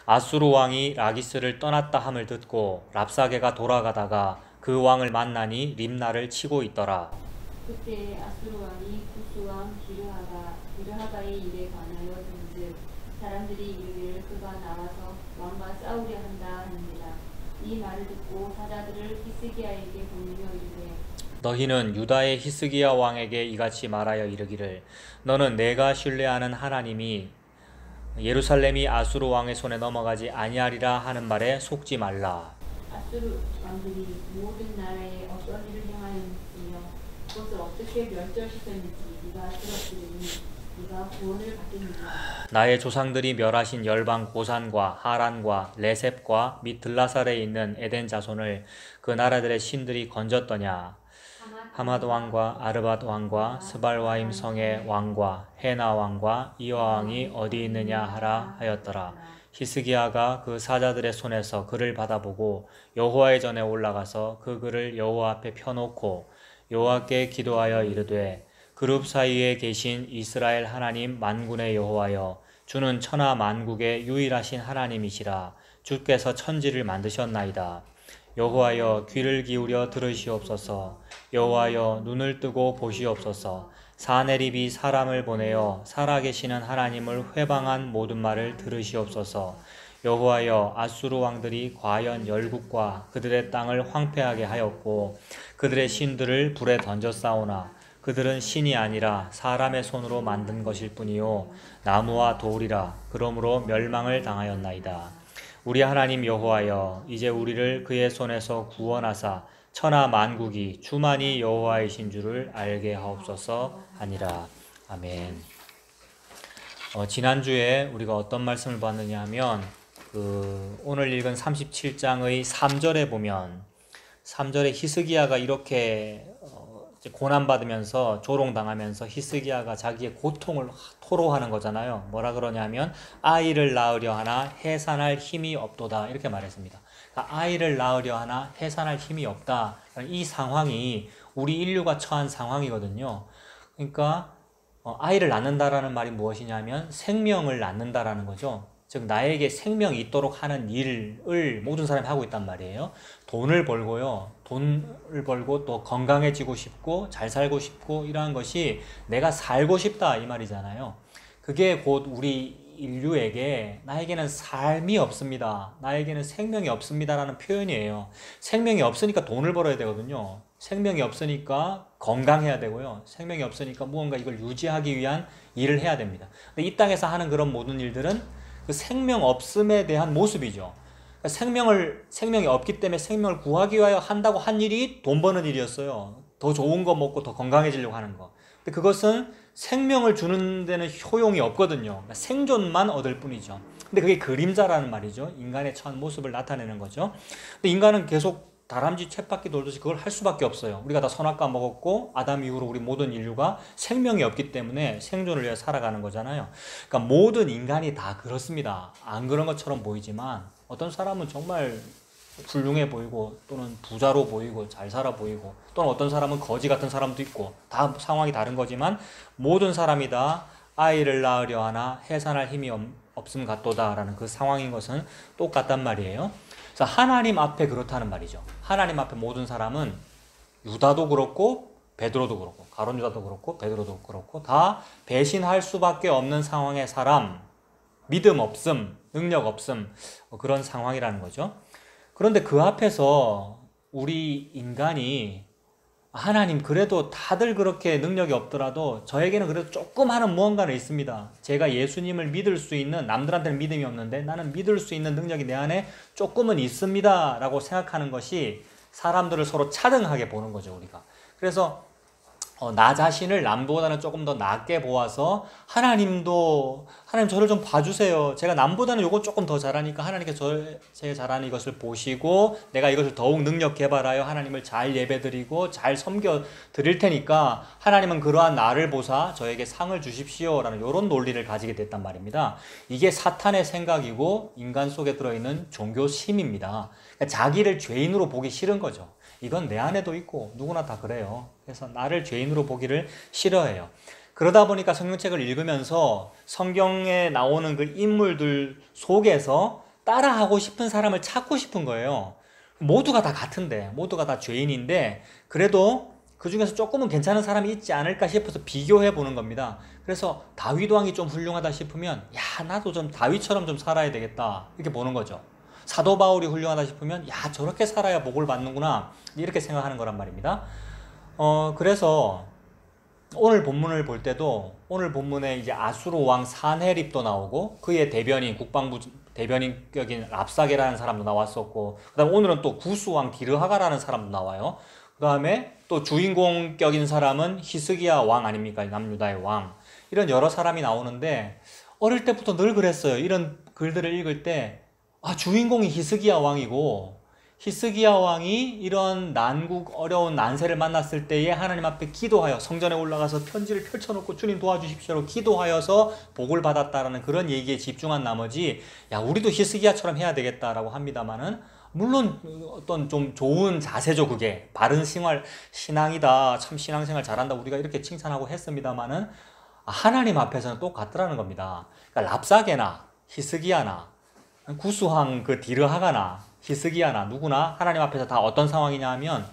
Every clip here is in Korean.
아수르 왕이 라기스를 떠났다 함을 듣고 랍사게가 돌아가다가 그 왕을 만나니 림나를 치고 있더라. 그때 아수르 왕이 구스 왕 비르하가의 일에 관하여 듣는즉 사람들이 이르기를 그가 나와서 왕과 싸우려 한다 하느니라. 이 말을 듣고 사자들을 히스기야에게 보내며 이르되 너희는 유다의 히스기야 왕에게 이같이 말하여 이르기를 너는 내가 신뢰하는 하나님이 예루살렘이 아수르 왕의 손에 넘어가지 아니하리라 하는 말에 속지 말라. 아수르 왕들이 모든 나라에 어떤 일을 행하였으며 그것을 어떻게 멸절시켰는지 네가 들었으니 네가 구원을 받겠느냐. 나의 조상들이 멸하신 열방 고산과 하란과 레셉과 및 들라살에 있는 에덴 자손을 그 나라들의 신들이 건졌더냐. 하맛 왕과 아르밧 왕과 스발와임 성의 왕과 헤나 왕과 이와 왕이 어디 있느냐 하라 하였더라. 히스기야가 그 사자들의 손에서 글을 받아보고 여호와의 전에 올라가서 그 글을 여호와 앞에 펴놓고 여호와께 기도하여 이르되 그룹 사이에 계신 이스라엘 하나님 만군의 여호와여 주는 천하 만국의 유일하신 하나님이시라. 주께서 천지를 만드셨나이다. 여호와여 귀를 기울여 들으시옵소서. 여호와여 눈을 뜨고 보시옵소서. 사내립이 사람을 보내어 살아계시는 하나님을 회방한 모든 말을 들으시옵소서. 여호와여 아수르 왕들이 과연 열국과 그들의 땅을 황폐하게 하였고 그들의 신들을 불에 던져 싸우나 그들은 신이 아니라 사람의 손으로 만든 것일 뿐이요 나무와 돌이라. 그러므로 멸망을 당하였나이다. 우리 하나님 여호와여 이제 우리를 그의 손에서 구원하사 천하 만국이 주만이 여호와이신 줄을 알게 하옵소서 하니라. 아멘. 지난주에 우리가 어떤 말씀을 봤느냐 하면 오늘 읽은 37장의 3절에 보면 3절에 히스기야가 이렇게 고난받으면서 조롱당하면서 히스기야가 자기의 고통을 토로하는 거잖아요. 뭐라 그러냐면 아이를 낳으려 하나 해산할 힘이 없도다 이렇게 말했습니다. 그러니까 아이를 낳으려 하나 해산할 힘이 없다. 이 상황이 우리 인류가 처한 상황이거든요. 그러니까 아이를 낳는다라는 말이 무엇이냐면 생명을 낳는다라는 거죠. 즉 나에게 생명이 있도록 하는 일을 모든 사람이 하고 있단 말이에요. 돈을 벌고요. 돈을 벌고 또 건강해지고 싶고 잘 살고 싶고 이러한 것이 내가 살고 싶다 이 말이잖아요. 그게 곧 우리 인류에게 나에게는 삶이 없습니다. 나에게는 생명이 없습니다라는 표현이에요. 생명이 없으니까 돈을 벌어야 되거든요. 생명이 없으니까 건강해야 되고요. 생명이 없으니까 무언가 이걸 유지하기 위한 일을 해야 됩니다. 근데 이 땅에서 하는 그런 모든 일들은 그 생명 없음에 대한 모습이죠. 그러니까 생명이 없기 때문에 생명을 구하기 위하여 한다고 한 일이 돈 버는 일이었어요. 더 좋은 거 먹고 더 건강해지려고 하는 거. 근데 그것은 생명을 주는 데는 효용이 없거든요. 그러니까 생존만 얻을 뿐이죠. 근데 그게 그림자라는 말이죠. 인간의 처한 모습을 나타내는 거죠. 근데 인간은 계속 다람쥐 쳇바퀴 돌듯이 그걸 할 수밖에 없어요. 우리가 다 선악과 먹었고 아담 이후로 우리 모든 인류가 생명이 없기 때문에 생존을 위해 살아가는 거잖아요. 그러니까 모든 인간이 다 그렇습니다. 안 그런 것처럼 보이지만 어떤 사람은 정말 훌륭해 보이고 또는 부자로 보이고 잘 살아 보이고 또는 어떤 사람은 거지 같은 사람도 있고 다 상황이 다른 거지만 모든 사람이 다 아이를 낳으려 하나 해산할 힘이 없음 같도다라는 그 상황인 것은 똑같단 말이에요. 그래서 하나님 앞에 그렇다는 말이죠. 하나님 앞에 모든 사람은 유다도 그렇고 베드로도 그렇고 가룟 유다도 그렇고 베드로도 그렇고 다 배신할 수밖에 없는 상황의 사람, 믿음 없음, 능력 없음 그런 상황이라는 거죠. 그런데 그 앞에서 우리 인간이 하나님 그래도 다들 그렇게 능력이 없더라도 저에게는 그래도 조금 하는 무언가는 있습니다. 제가 예수님을 믿을 수 있는, 남들한테는 믿음이 없는데 나는 믿을 수 있는 능력이 내 안에 조금은 있습니다 라고 생각하는 것이 사람들을 서로 차등하게 보는 거죠 우리가. 그래서 나 자신을 남보다는 조금 더 낫게 보아서 하나님 저를 좀 봐주세요. 제가 남보다는 요거 조금 더 잘하니까 하나님께 제가 잘하는 이것을 보시고 내가 이것을 더욱 능력 개발하여 하나님을 잘 예배드리고 잘 섬겨 드릴 테니까 하나님은 그러한 나를 보사 저에게 상을 주십시오 라는 이런 논리를 가지게 됐단 말입니다. 이게 사탄의 생각이고 인간 속에 들어있는 종교심입니다. 그러니까 자기를 죄인으로 보기 싫은 거죠. 이건 내 안에도 있고 누구나 다 그래요. 그래서 나를 죄인으로 보기를 싫어해요. 그러다 보니까 성경책을 읽으면서 성경에 나오는 그 인물들 속에서 따라하고 싶은 사람을 찾고 싶은 거예요. 모두가 다 같은데, 모두가 다 죄인인데, 그래도 그 중에서 조금은 괜찮은 사람이 있지 않을까 싶어서 비교해 보는 겁니다. 그래서 다윗 왕이 좀 훌륭하다 싶으면, 야, 나도 좀 다윗처럼 좀 살아야 되겠다. 이렇게 보는 거죠. 사도 바울이 훌륭하다 싶으면, 야, 저렇게 살아야 복을 받는구나. 이렇게 생각하는 거란 말입니다. 그래서 오늘 본문을 볼 때도 오늘 본문에 이제 아수르 왕 사네립도 나오고 그의 대변인 국방부 대변인격인 랍사게라는 사람도 나왔었고 그다음 오늘은 또 구스 왕 디르하가라는 사람도 나와요. 그다음에 또 주인공격인 사람은 히스기야 왕 아닙니까? 남유다의 왕. 이런 여러 사람이 나오는데 어릴 때부터 늘 그랬어요. 이런 글들을 읽을 때 주인공이 히스기야 왕이고 히스기야 왕이 이런 난국 어려운 난세를 만났을 때에 하나님 앞에 기도하여 성전에 올라가서 편지를 펼쳐놓고 주님 도와주십시오로 기도하여서 복을 받았다라는 그런 얘기에 집중한 나머지 야 우리도 히스기야처럼 해야 되겠다라고 합니다만은 물론 어떤 좀 좋은 자세죠. 그게 바른 신앙이다. 참 신앙생활 잘한다. 우리가 이렇게 칭찬하고 했습니다만은 하나님 앞에서는 똑같더라는 겁니다. 그러니까 랍사게나 히스기야나 구스왕 그 디르하가나 히스기야나 누구나 하나님 앞에서 다 어떤 상황이냐 하면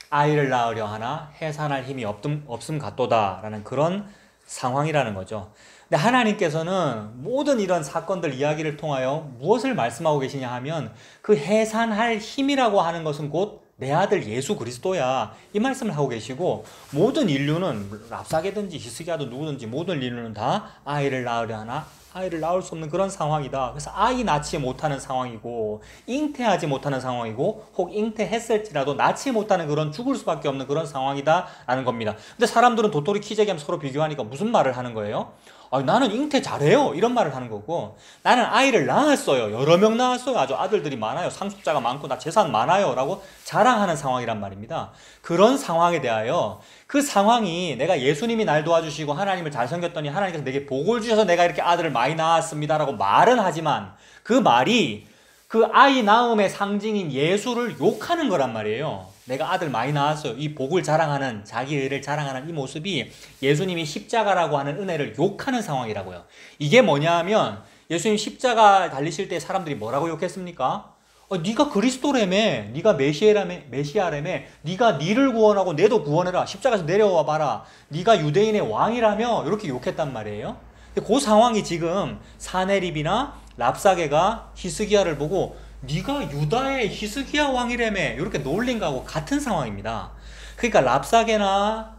아이를 낳으려 하나 해산할 힘이 없음 같도다 라는 그런 상황이라는 거죠. 근데 하나님께서는 모든 이런 사건들 이야기를 통하여 무엇을 말씀하고 계시냐 하면 그 해산할 힘이라고 하는 것은 곧 내 아들 예수 그리스도야 이 말씀을 하고 계시고 모든 인류는 랍사게든지 히스기야도 누구든지 모든 인류는 다 아이를 낳으려 하나 아이를 낳을 수 없는 그런 상황이다. 그래서 아이 낳지 못하는 상황이고 잉태하지 못하는 상황이고 혹 잉태했을지라도 낳지 못하는 그런 죽을 수밖에 없는 그런 상황이다 라는 겁니다. 근데 사람들은 도토리 키재기하면 서로 비교하니까 무슨 말을 하는 거예요? 나는 잉태 잘해요 이런 말을 하는 거고 나는 아이를 낳았어요. 여러 명 낳았어요. 아주 아들들이 많아요. 상속자가 많고 나 재산 많아요 라고 자랑하는 상황이란 말입니다. 그런 상황에 대하여 그 상황이 내가 예수님이 날 도와주시고 하나님을 잘 섬겼더니 하나님께서 내게 복을 주셔서 내가 이렇게 아들을 많이 낳았습니다 라고 말은 하지만 그 말이 그 아이 낳음의 상징인 예수를 욕하는 거란 말이에요. 내가 아들 많이 낳았어요. 이 복을 자랑하는 자기 의를 자랑하는 이 모습이 예수님이 십자가라고 하는 은혜를 욕하는 상황이라고요. 이게 뭐냐 하면 예수님 십자가 달리실 때 사람들이 뭐라고 욕했습니까? 네가 그리스도라며 네가 메시아라며 네가 니를 구원하고 내도 구원해라. 십자가에서 내려와 봐라. 네가 유대인의 왕이라며 이렇게 욕했단 말이에요. 근데 그 상황이 지금 사네립이나 랍사게가 히스기야를 보고 네가 유다의 히스기야 왕이라며 이렇게 놀린 거하고 같은 상황입니다. 그러니까 랍사게나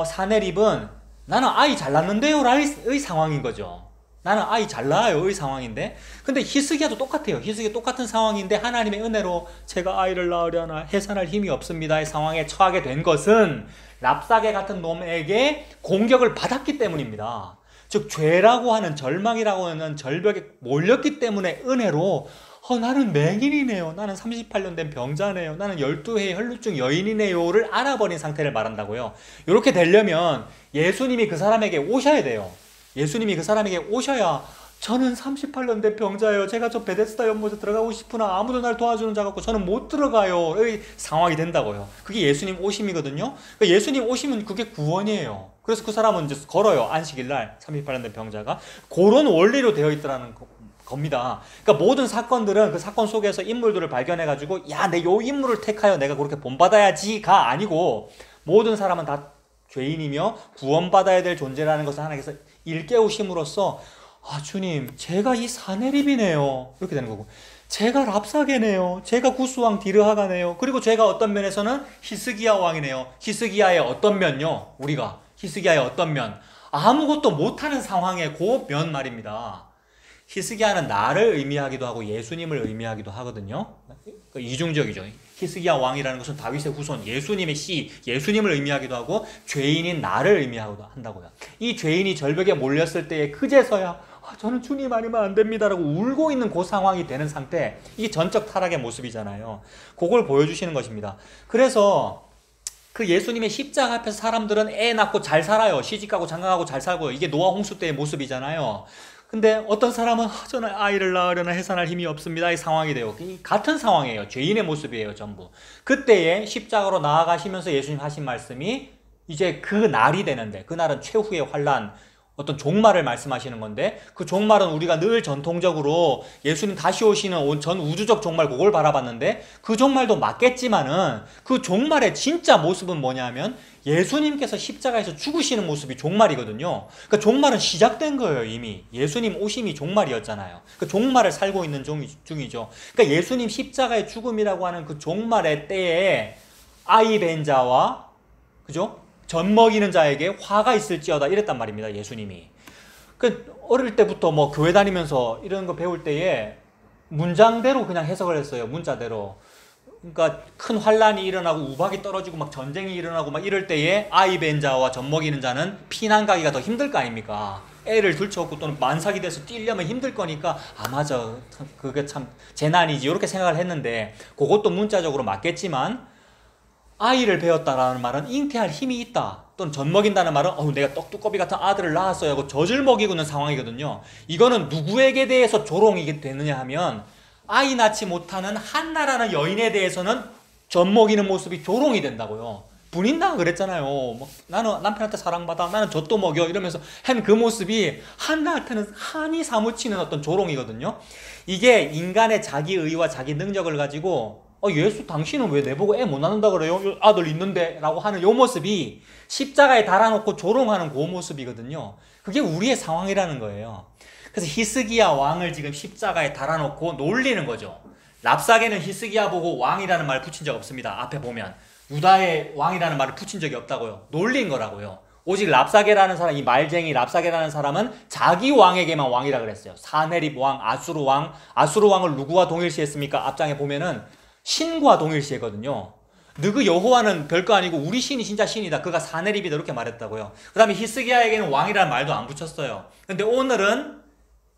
사네립은 나는 아이 잘 낳는데요 의 상황인 거죠. 나는 아이 잘 낳아요 의 상황인데 근데 히스기야도 똑같아요. 히스기야 똑같은 상황인데 하나님의 은혜로 제가 아이를 낳으려나 해산할 힘이 없습니다의 상황에 처하게 된 것은 랍사게 같은 놈에게 공격을 받았기 때문입니다. 즉 죄라고 하는 절망이라고 하는 절벽에 몰렸기 때문에 은혜로 나는 맹인이네요. 나는 38년 된 병자네요. 나는 12회의 혈루증 여인이네요를 알아버린 상태를 말한다고요. 이렇게 되려면 예수님이 그 사람에게 오셔야 돼요. 예수님이 그 사람에게 오셔야 저는 38년 된 병자예요. 제가 저 베데스다 연못에 들어가고 싶으나 아무도 날 도와주는 자가 없고 저는 못 들어가요. 의 상황이 된다고요. 그게 예수님 오심이거든요. 그러니까 예수님 오시면 그게 구원이에요. 그래서 그 사람은 이제 걸어요. 안식일날 38년 된 병자가. 그런 원리로 되어 있더라는 겁니다. 그러니까 모든 사건들은 그 사건 속에서 인물들을 발견해가지고 야, 내 요 인물을 택하여 내가 그렇게 본받아야지가 아니고 모든 사람은 다 죄인이며 구원받아야 될 존재라는 것을 하나님께서 일깨우심으로써 주님 제가 이 사네립이네요 이렇게 되는 거고 제가 랍사게네요 제가 구스왕 디르하가네요 그리고 제가 어떤 면에서는 히스기야 왕이네요. 히스기야의 어떤 면요? 우리가 히스기야의 어떤 면? 아무것도 못하는 상황의 그 면 말입니다. 히스기야는 나를 의미하기도 하고 예수님을 의미하기도 하거든요. 이중적이죠. 히스기야 왕이라는 것은 다윗의 후손 예수님의 씨 예수님을 의미하기도 하고 죄인인 나를 의미하기도 한다고요. 이 죄인이 절벽에 몰렸을 때에 그제서야 저는 주님 아니면 안 됩니다라고 울고 있는 그 상황이 되는 상태, 이게 전적 타락의 모습이잖아요. 그걸 보여주시는 것입니다. 그래서 그 예수님의 십자가 앞에서 사람들은 애 낳고 잘 살아요. 시집가고 장가가고 잘 살고요. 이게 노아 홍수 때의 모습이잖아요. 근데 어떤 사람은 저는 아이를 낳으려나 해산할 힘이 없습니다 이 상황이 돼요. 같은 상황이에요. 죄인의 모습이에요 전부. 그때에 십자가로 나아가시면서 예수님 하신 말씀이 이제 그 날이 되는데, 그날은 최후의 환난, 어떤 종말을 말씀하시는 건데, 그 종말은 우리가 늘 전통적으로 예수님 다시 오시는 전 우주적 종말, 그걸 바라봤는데, 그 종말도 맞겠지만은 그 종말의 진짜 모습은 뭐냐면 예수님께서 십자가에서 죽으시는 모습이 종말이거든요. 그러니까 종말은 시작된 거예요. 이미 예수님 오심이 종말이었잖아요. 그 종말을 살고 있는 중이죠. 그러니까 예수님 십자가의 죽음이라고 하는 그 종말의 때에 아이 벤 자와, 그죠? 젖 먹이는 자에게 화가 있을지어다, 이랬단 말입니다. 예수님이. 그 어릴 때부터 뭐 교회 다니면서 이런 거 배울 때에 문장대로 그냥 해석을 했어요. 문자대로. 그러니까 큰 환란이 일어나고 우박이 떨어지고 막 전쟁이 일어나고 막 이럴 때에 아이 벤 자와 젖 먹이는 자는 피난 가기가 더 힘들 거 아닙니까? 애를 들쳐갖고 또는 만삭이 돼서 뛰려면 힘들 거니까, 아 맞아, 그게 참 재난이지, 이렇게 생각을 했는데, 그것도 문자적으로 맞겠지만, 아이를 배웠다라는 말은 잉태할 힘이 있다, 또는 젖 먹인다는 말은 내가 떡두꺼비 같은 아들을 낳았어요 하고 젖을 먹이고 있는 상황이거든요. 이거는 누구에게 대해서 조롱이 되느냐 하면, 아이 낳지 못하는 한나라는 여인에 대해서는 젖 먹이는 모습이 조롱이 된다고요. 분인다가 그랬잖아요. 뭐, 나는 남편한테 사랑받아, 나는 젖도 먹여, 이러면서 한 그 모습이 한나한테는 한이 사무치는 어떤 조롱이거든요. 이게 인간의 자기의와 자기 능력을 가지고 예수 당신은 왜 내보고 애 못 낳는다 그래요? 아들 있는데 라고 하는 요 모습이 십자가에 달아놓고 조롱하는 그 모습이거든요. 그게 우리의 상황이라는 거예요. 그래서 히스기야 왕을 지금 십자가에 달아놓고 놀리는 거죠. 랍사게는 히스기야 보고 왕이라는 말 붙인 적 없습니다. 앞에 보면 유다의 왕이라는 말을 붙인 적이 없다고요. 놀린 거라고요. 오직 랍사게라는 사람, 이 말쟁이 랍사게라는 사람은 자기 왕에게만 왕이라 그랬어요. 사네립 왕, 아수르 왕. 아수르 왕을 누구와 동일시했습니까? 앞장에 보면은 신과 동일시했거든요. 너그 여호와는 별거 아니고 우리 신이 진짜 신이다, 그가 사네립이다, 이렇게 말했다고요. 그 다음에 히스기야에게는 왕이라는 말도 안 붙였어요. 근데 오늘은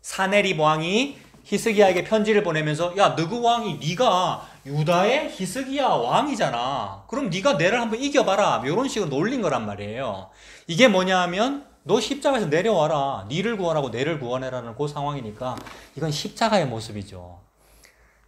사네립 왕이 히스기야에게 편지를 보내면서, 야, 너그 왕이, 네가 유다의 히스기야 왕이잖아, 그럼 네가 내를 한번 이겨봐라, 이런 식으로 놀린 거란 말이에요. 이게 뭐냐 하면, 너 십자가에서 내려와라, 니를 구원하고 내를 구원해라는 그 상황이니까, 이건 십자가의 모습이죠.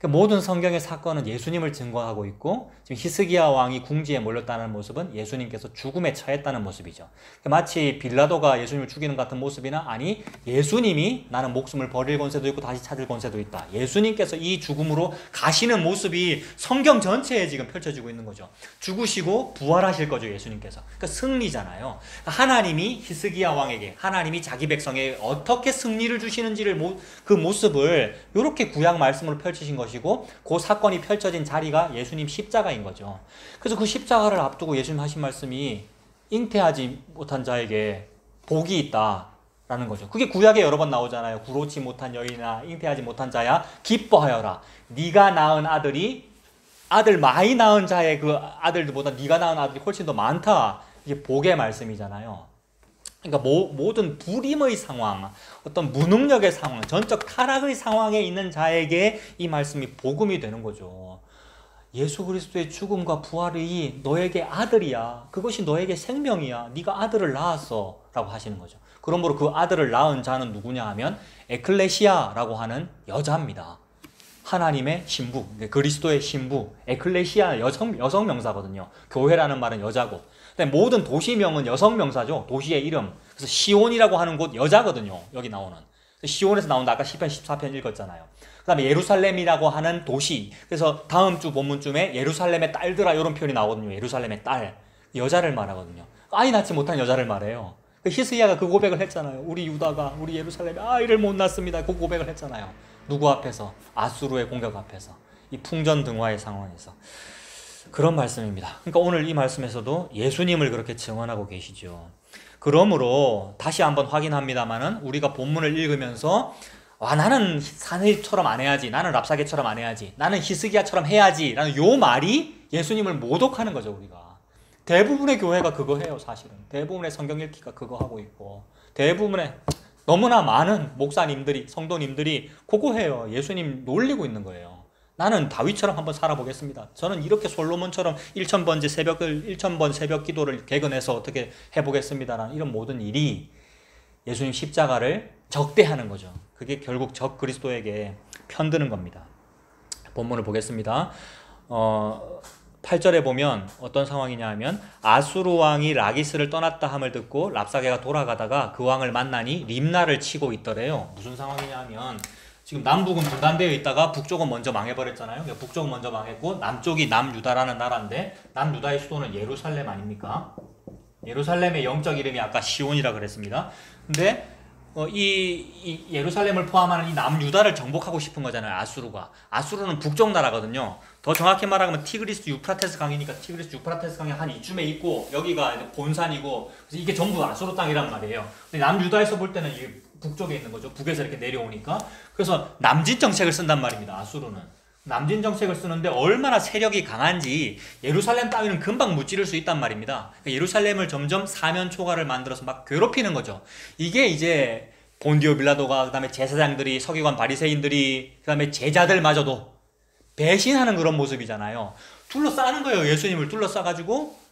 모든 성경의 사건은 예수님을 증거하고 있고, 지금 히스기야 왕이 궁지에 몰렸다는 모습은 예수님께서 죽음에 처했다는 모습이죠. 마치 빌라도가 예수님을 죽이는 같은 모습이나, 아니 예수님이 나는 목숨을 버릴 권세도 있고 다시 찾을 권세도 있다, 예수님께서 이 죽음으로 가시는 모습이 성경 전체에 지금 펼쳐지고 있는 거죠. 죽으시고 부활하실 거죠, 예수님께서. 그러니까 승리잖아요. 하나님이 히스기야 왕에게, 하나님이 자기 백성에게 어떻게 승리를 주시는지를 그 모습을 이렇게 구약 말씀으로 펼치신 것이고, 그 사건이 펼쳐진 자리가 예수님 십자가인 거죠. 그래서 그 십자가를 앞두고 예수님 하신 말씀이 잉태하지 못한 자에게 복이 있다라는 거죠. 그게 구약에 여러 번 나오잖아요. 구로치 못한 여인아, 잉태하지 못한 자야, 기뻐하여라. 네가 낳은 아들이, 아들 많이 낳은 자의 그 아들들보다 네가 낳은 아들이 훨씬 더 많다, 이게 복의 말씀이잖아요. 그러니까 모든 불임의 상황, 어떤 무능력의 상황, 전적 타락의 상황에 있는 자에게 이 말씀이 복음이 되는 거죠. 예수 그리스도의 죽음과 부활이 너에게 아들이야, 그것이 너에게 생명이야, 네가 아들을 낳았어 라고 하시는 거죠. 그러므로 그 아들을 낳은 자는 누구냐 하면 에클레시아라고 하는 여자입니다. 하나님의 신부, 그리스도의 신부, 에클레시아 여성 명사거든요. 교회라는 말은 여자고, 모든 도시명은 여성 명사죠. 도시의 이름. 그래서 시온이라고 하는 곳 여자거든요. 여기 나오는. 시온에서 나온다. 아까 시편 14편 읽었잖아요. 그 다음에 예루살렘이라고 하는 도시. 그래서 다음 주 본문쯤에 예루살렘의 딸들아, 이런 표현이 나오거든요. 예루살렘의 딸. 여자를 말하거든요. 아이 낳지 못한 여자를 말해요. 히스기야가 그 고백을 했잖아요. 우리 유다가, 우리 예루살렘에 아이를 못 낳습니다, 그 고백을 했잖아요. 누구 앞에서? 아수르의 공격 앞에서. 이 풍전등화의 상황에서. 그런 말씀입니다. 그러니까 오늘 이 말씀에서도 예수님을 그렇게 증언하고 계시죠. 그러므로 다시 한번 확인합니다만은, 우리가 본문을 읽으면서 나는 사내립처럼 안 해야지, 나는 랍사게처럼 안 해야지, 나는 히스기야처럼 해야지 라는 요 말이 예수님을 모독하는 거죠. 우리가 대부분의 교회가 그거 해요. 사실은 대부분의 성경 읽기가 그거 하고 있고, 대부분의 너무나 많은 목사님들이, 성도님들이 그거 해요. 예수님 놀리고 있는 거예요. 나는 다윗처럼 한번 살아보겠습니다. 저는 이렇게 솔로몬처럼 1000번 새벽 기도를 개근해서 어떻게 해보겠습니다라는 이런 모든 일이 예수님 십자가를 적대하는 거죠. 그게 결국 적 그리스도에게 편드는 겁니다. 본문을 보겠습니다. 8절에 보면 어떤 상황이냐 하면 아수르 왕이 라기스를 떠났다 함을 듣고 랍사게가 돌아가다가 그 왕을 만나니 림나를 치고 있더래요. 무슨 상황이냐 하면 지금 남북은 분단되어 있다가 북쪽은 먼저 망해버렸잖아요. 북쪽은 먼저 망했고 남쪽이 남유다라는 나라인데 남유다의 수도는 예루살렘 아닙니까? 예루살렘의 영적 이름이 아까 시온이라 그랬습니다. 근데 이 예루살렘을 포함하는 이 남유다를 정복하고 싶은 거잖아요. 아수르가. 아수르는 북쪽 나라거든요. 더 정확히 말하면 티그리스 유프라테스 강이니까 티그리스 유프라테스 강이 한 이쯤에 있고 여기가 이제 본산이고 그래서 이게 전부 아수르 땅이란 말이에요. 근데 남유다에서 볼 때는 이게 북쪽에 있는 거죠. 북에서 이렇게 내려오니까. 그래서 남진 정책을 쓴단 말입니다. 아수르는. 남진 정책을 쓰는데 얼마나 세력이 강한지 예루살렘 따위는 금방 무찌를 수 있단 말입니다. 그러니까 예루살렘을 점점 사면 초가를 만들어서 막 괴롭히는 거죠. 이게 이제 본디오 빌라도가 그다음에 제사장들이 서기관 바리새인들이 그다음에 제자들마저도 배신하는 그런 모습이잖아요. 둘러싸는 거예요. 예수님을 둘러싸가지고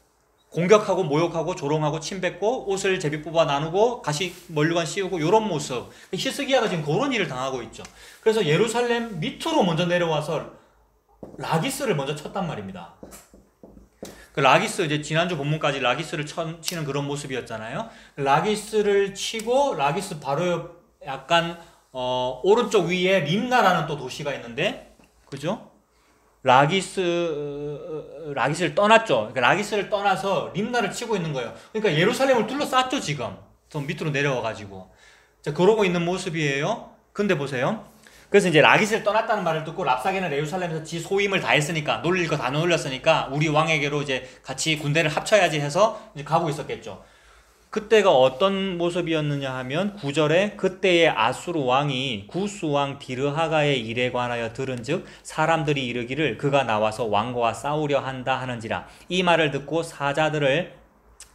공격하고 모욕하고 조롱하고 침뱉고 옷을 제비 뽑아 나누고 가시 멀리건 씌우고 이런 모습. 히스기야가 지금 그런 일을 당하고 있죠. 그래서 예루살렘 밑으로 먼저 내려와서 라기스를 먼저 쳤단 말입니다. 그 라기스 이제 지난주 본문까지 라기스를 치는 그런 모습이었잖아요. 라기스를 치고 라기스 바로 약간 오른쪽 위에 림나라는 또 도시가 있는데 그죠? 라기스를 떠났죠. 그러니까 라기스를 떠나서 림나를 치고 있는 거예요. 그러니까 예루살렘을 둘러쌌죠, 지금. 더 밑으로 내려와가지고. 자, 그러고 있는 모습이에요. 근데 보세요. 그래서 이제 라기스를 떠났다는 말을 듣고 랍사게는 예루살렘에서 지 소임을 다 했으니까, 놀릴 거 다 놀렸으니까, 우리 왕에게로 이제 같이 군대를 합쳐야지 해서 이제 가고 있었겠죠. 그때가 어떤 모습이었느냐 하면 9절에 그때의 아수르 왕이 구스 왕 디르하가의 일에 관하여 들은즉 사람들이 이르기를 그가 나와서 왕과 싸우려 한다 하는지라. 이 말을 듣고 사자들을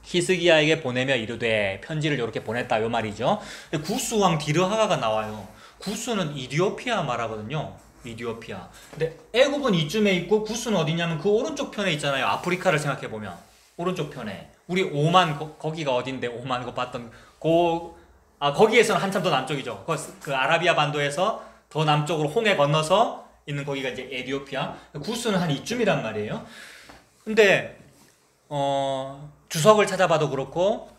히스기야에게 보내며 이르되 편지를 이렇게 보냈다 요 말이죠. 구스 왕 디르하가가 나와요. 구스는 이디오피아 말하거든요. 이디오피아. 근데 애굽은 이쯤에 있고 구스는 어디냐면 그 오른쪽 편에 있잖아요. 아프리카를 생각해 보면 오른쪽 편에. 우리 오만 거기가 어딘데 오만 거 봤던 거기에서는 한참 더 남쪽이죠. 그 아라비아 반도에서 더 남쪽으로 홍해 건너서 있는 거기가 이제 에티오피아. 구스는 한 이쯤이란 말이에요. 근데 주석을 찾아봐도 그렇고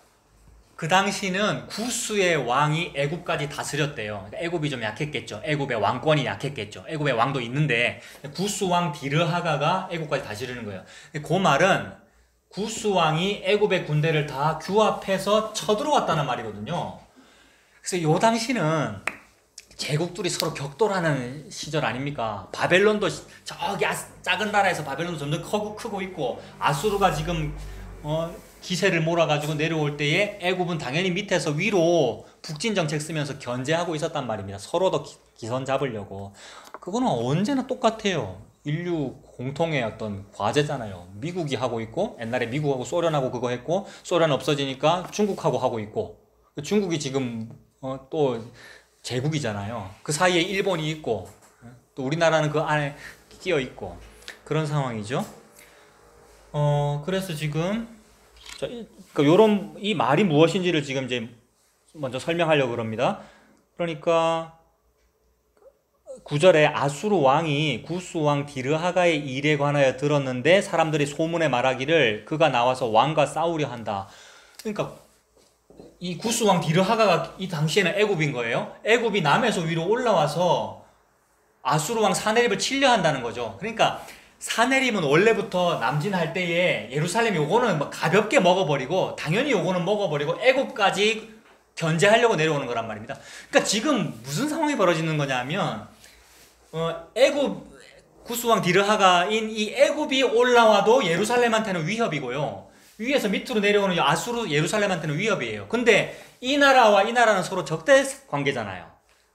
그 당시는 구스의 왕이 애굽까지 다스렸대요. 애굽이 좀 약했겠죠. 애굽의 왕권이 약했겠죠. 애굽의 왕도 있는데 구스 왕 디르하가가 애굽까지 다스리는 거예요. 그 말은 구스 왕이 애굽의 군대를 다 규합해서 쳐들어왔다는 말이거든요. 그래서 요 당시는 제국들이 서로 격돌하는 시절 아닙니까? 바벨론도 저기 작은 나라에서 바벨론도 점점 크고 있고 아수르가 지금 기세를 몰아가지고 내려올 때에 애굽은 당연히 밑에서 위로 북진 정책 쓰면서 견제하고 있었단 말입니다. 서로 기선 잡으려고. 그거는 언제나 똑같아요. 인류 공통의 어떤 과제잖아요. 미국이 하고 있고 옛날에 미국하고 소련하고 그거 했고 소련 없어지니까 중국하고 하고 있고 중국이 지금 또 제국이잖아요. 그 사이에 일본이 있고 또 우리나라는 그 안에 끼어 있고 그런 상황이죠. 그래서 지금 요런 이 말이 무엇인지를 지금 이제 먼저 설명하려고 그럽니다. 그러니까 9절에 아수르 왕이 구스 왕 디르하가의 일에 관하여 들었는데 사람들이 소문에 말하기를 그가 나와서 왕과 싸우려 한다. 그러니까 이 구스 왕 디르하가가 이 당시에는 애굽인 거예요. 애굽이 남에서 위로 올라와서 아수르 왕 사네립을 치려 한다는 거죠. 그러니까 사네립은 원래부터 남진할 때에 예루살렘 요거는 막 가볍게 먹어버리고 당연히 요거는 먹어버리고 애굽까지 견제하려고 내려오는 거란 말입니다. 그러니까 지금 무슨 상황이 벌어지는 거냐면 애굽 구스왕 디르하가인 이 애굽이 올라와도 예루살렘한테는 위협이고요. 위에서 밑으로 내려오는 아수르 예루살렘한테는 위협이에요. 근데 이 나라와 이 나라는 서로 적대 관계잖아요.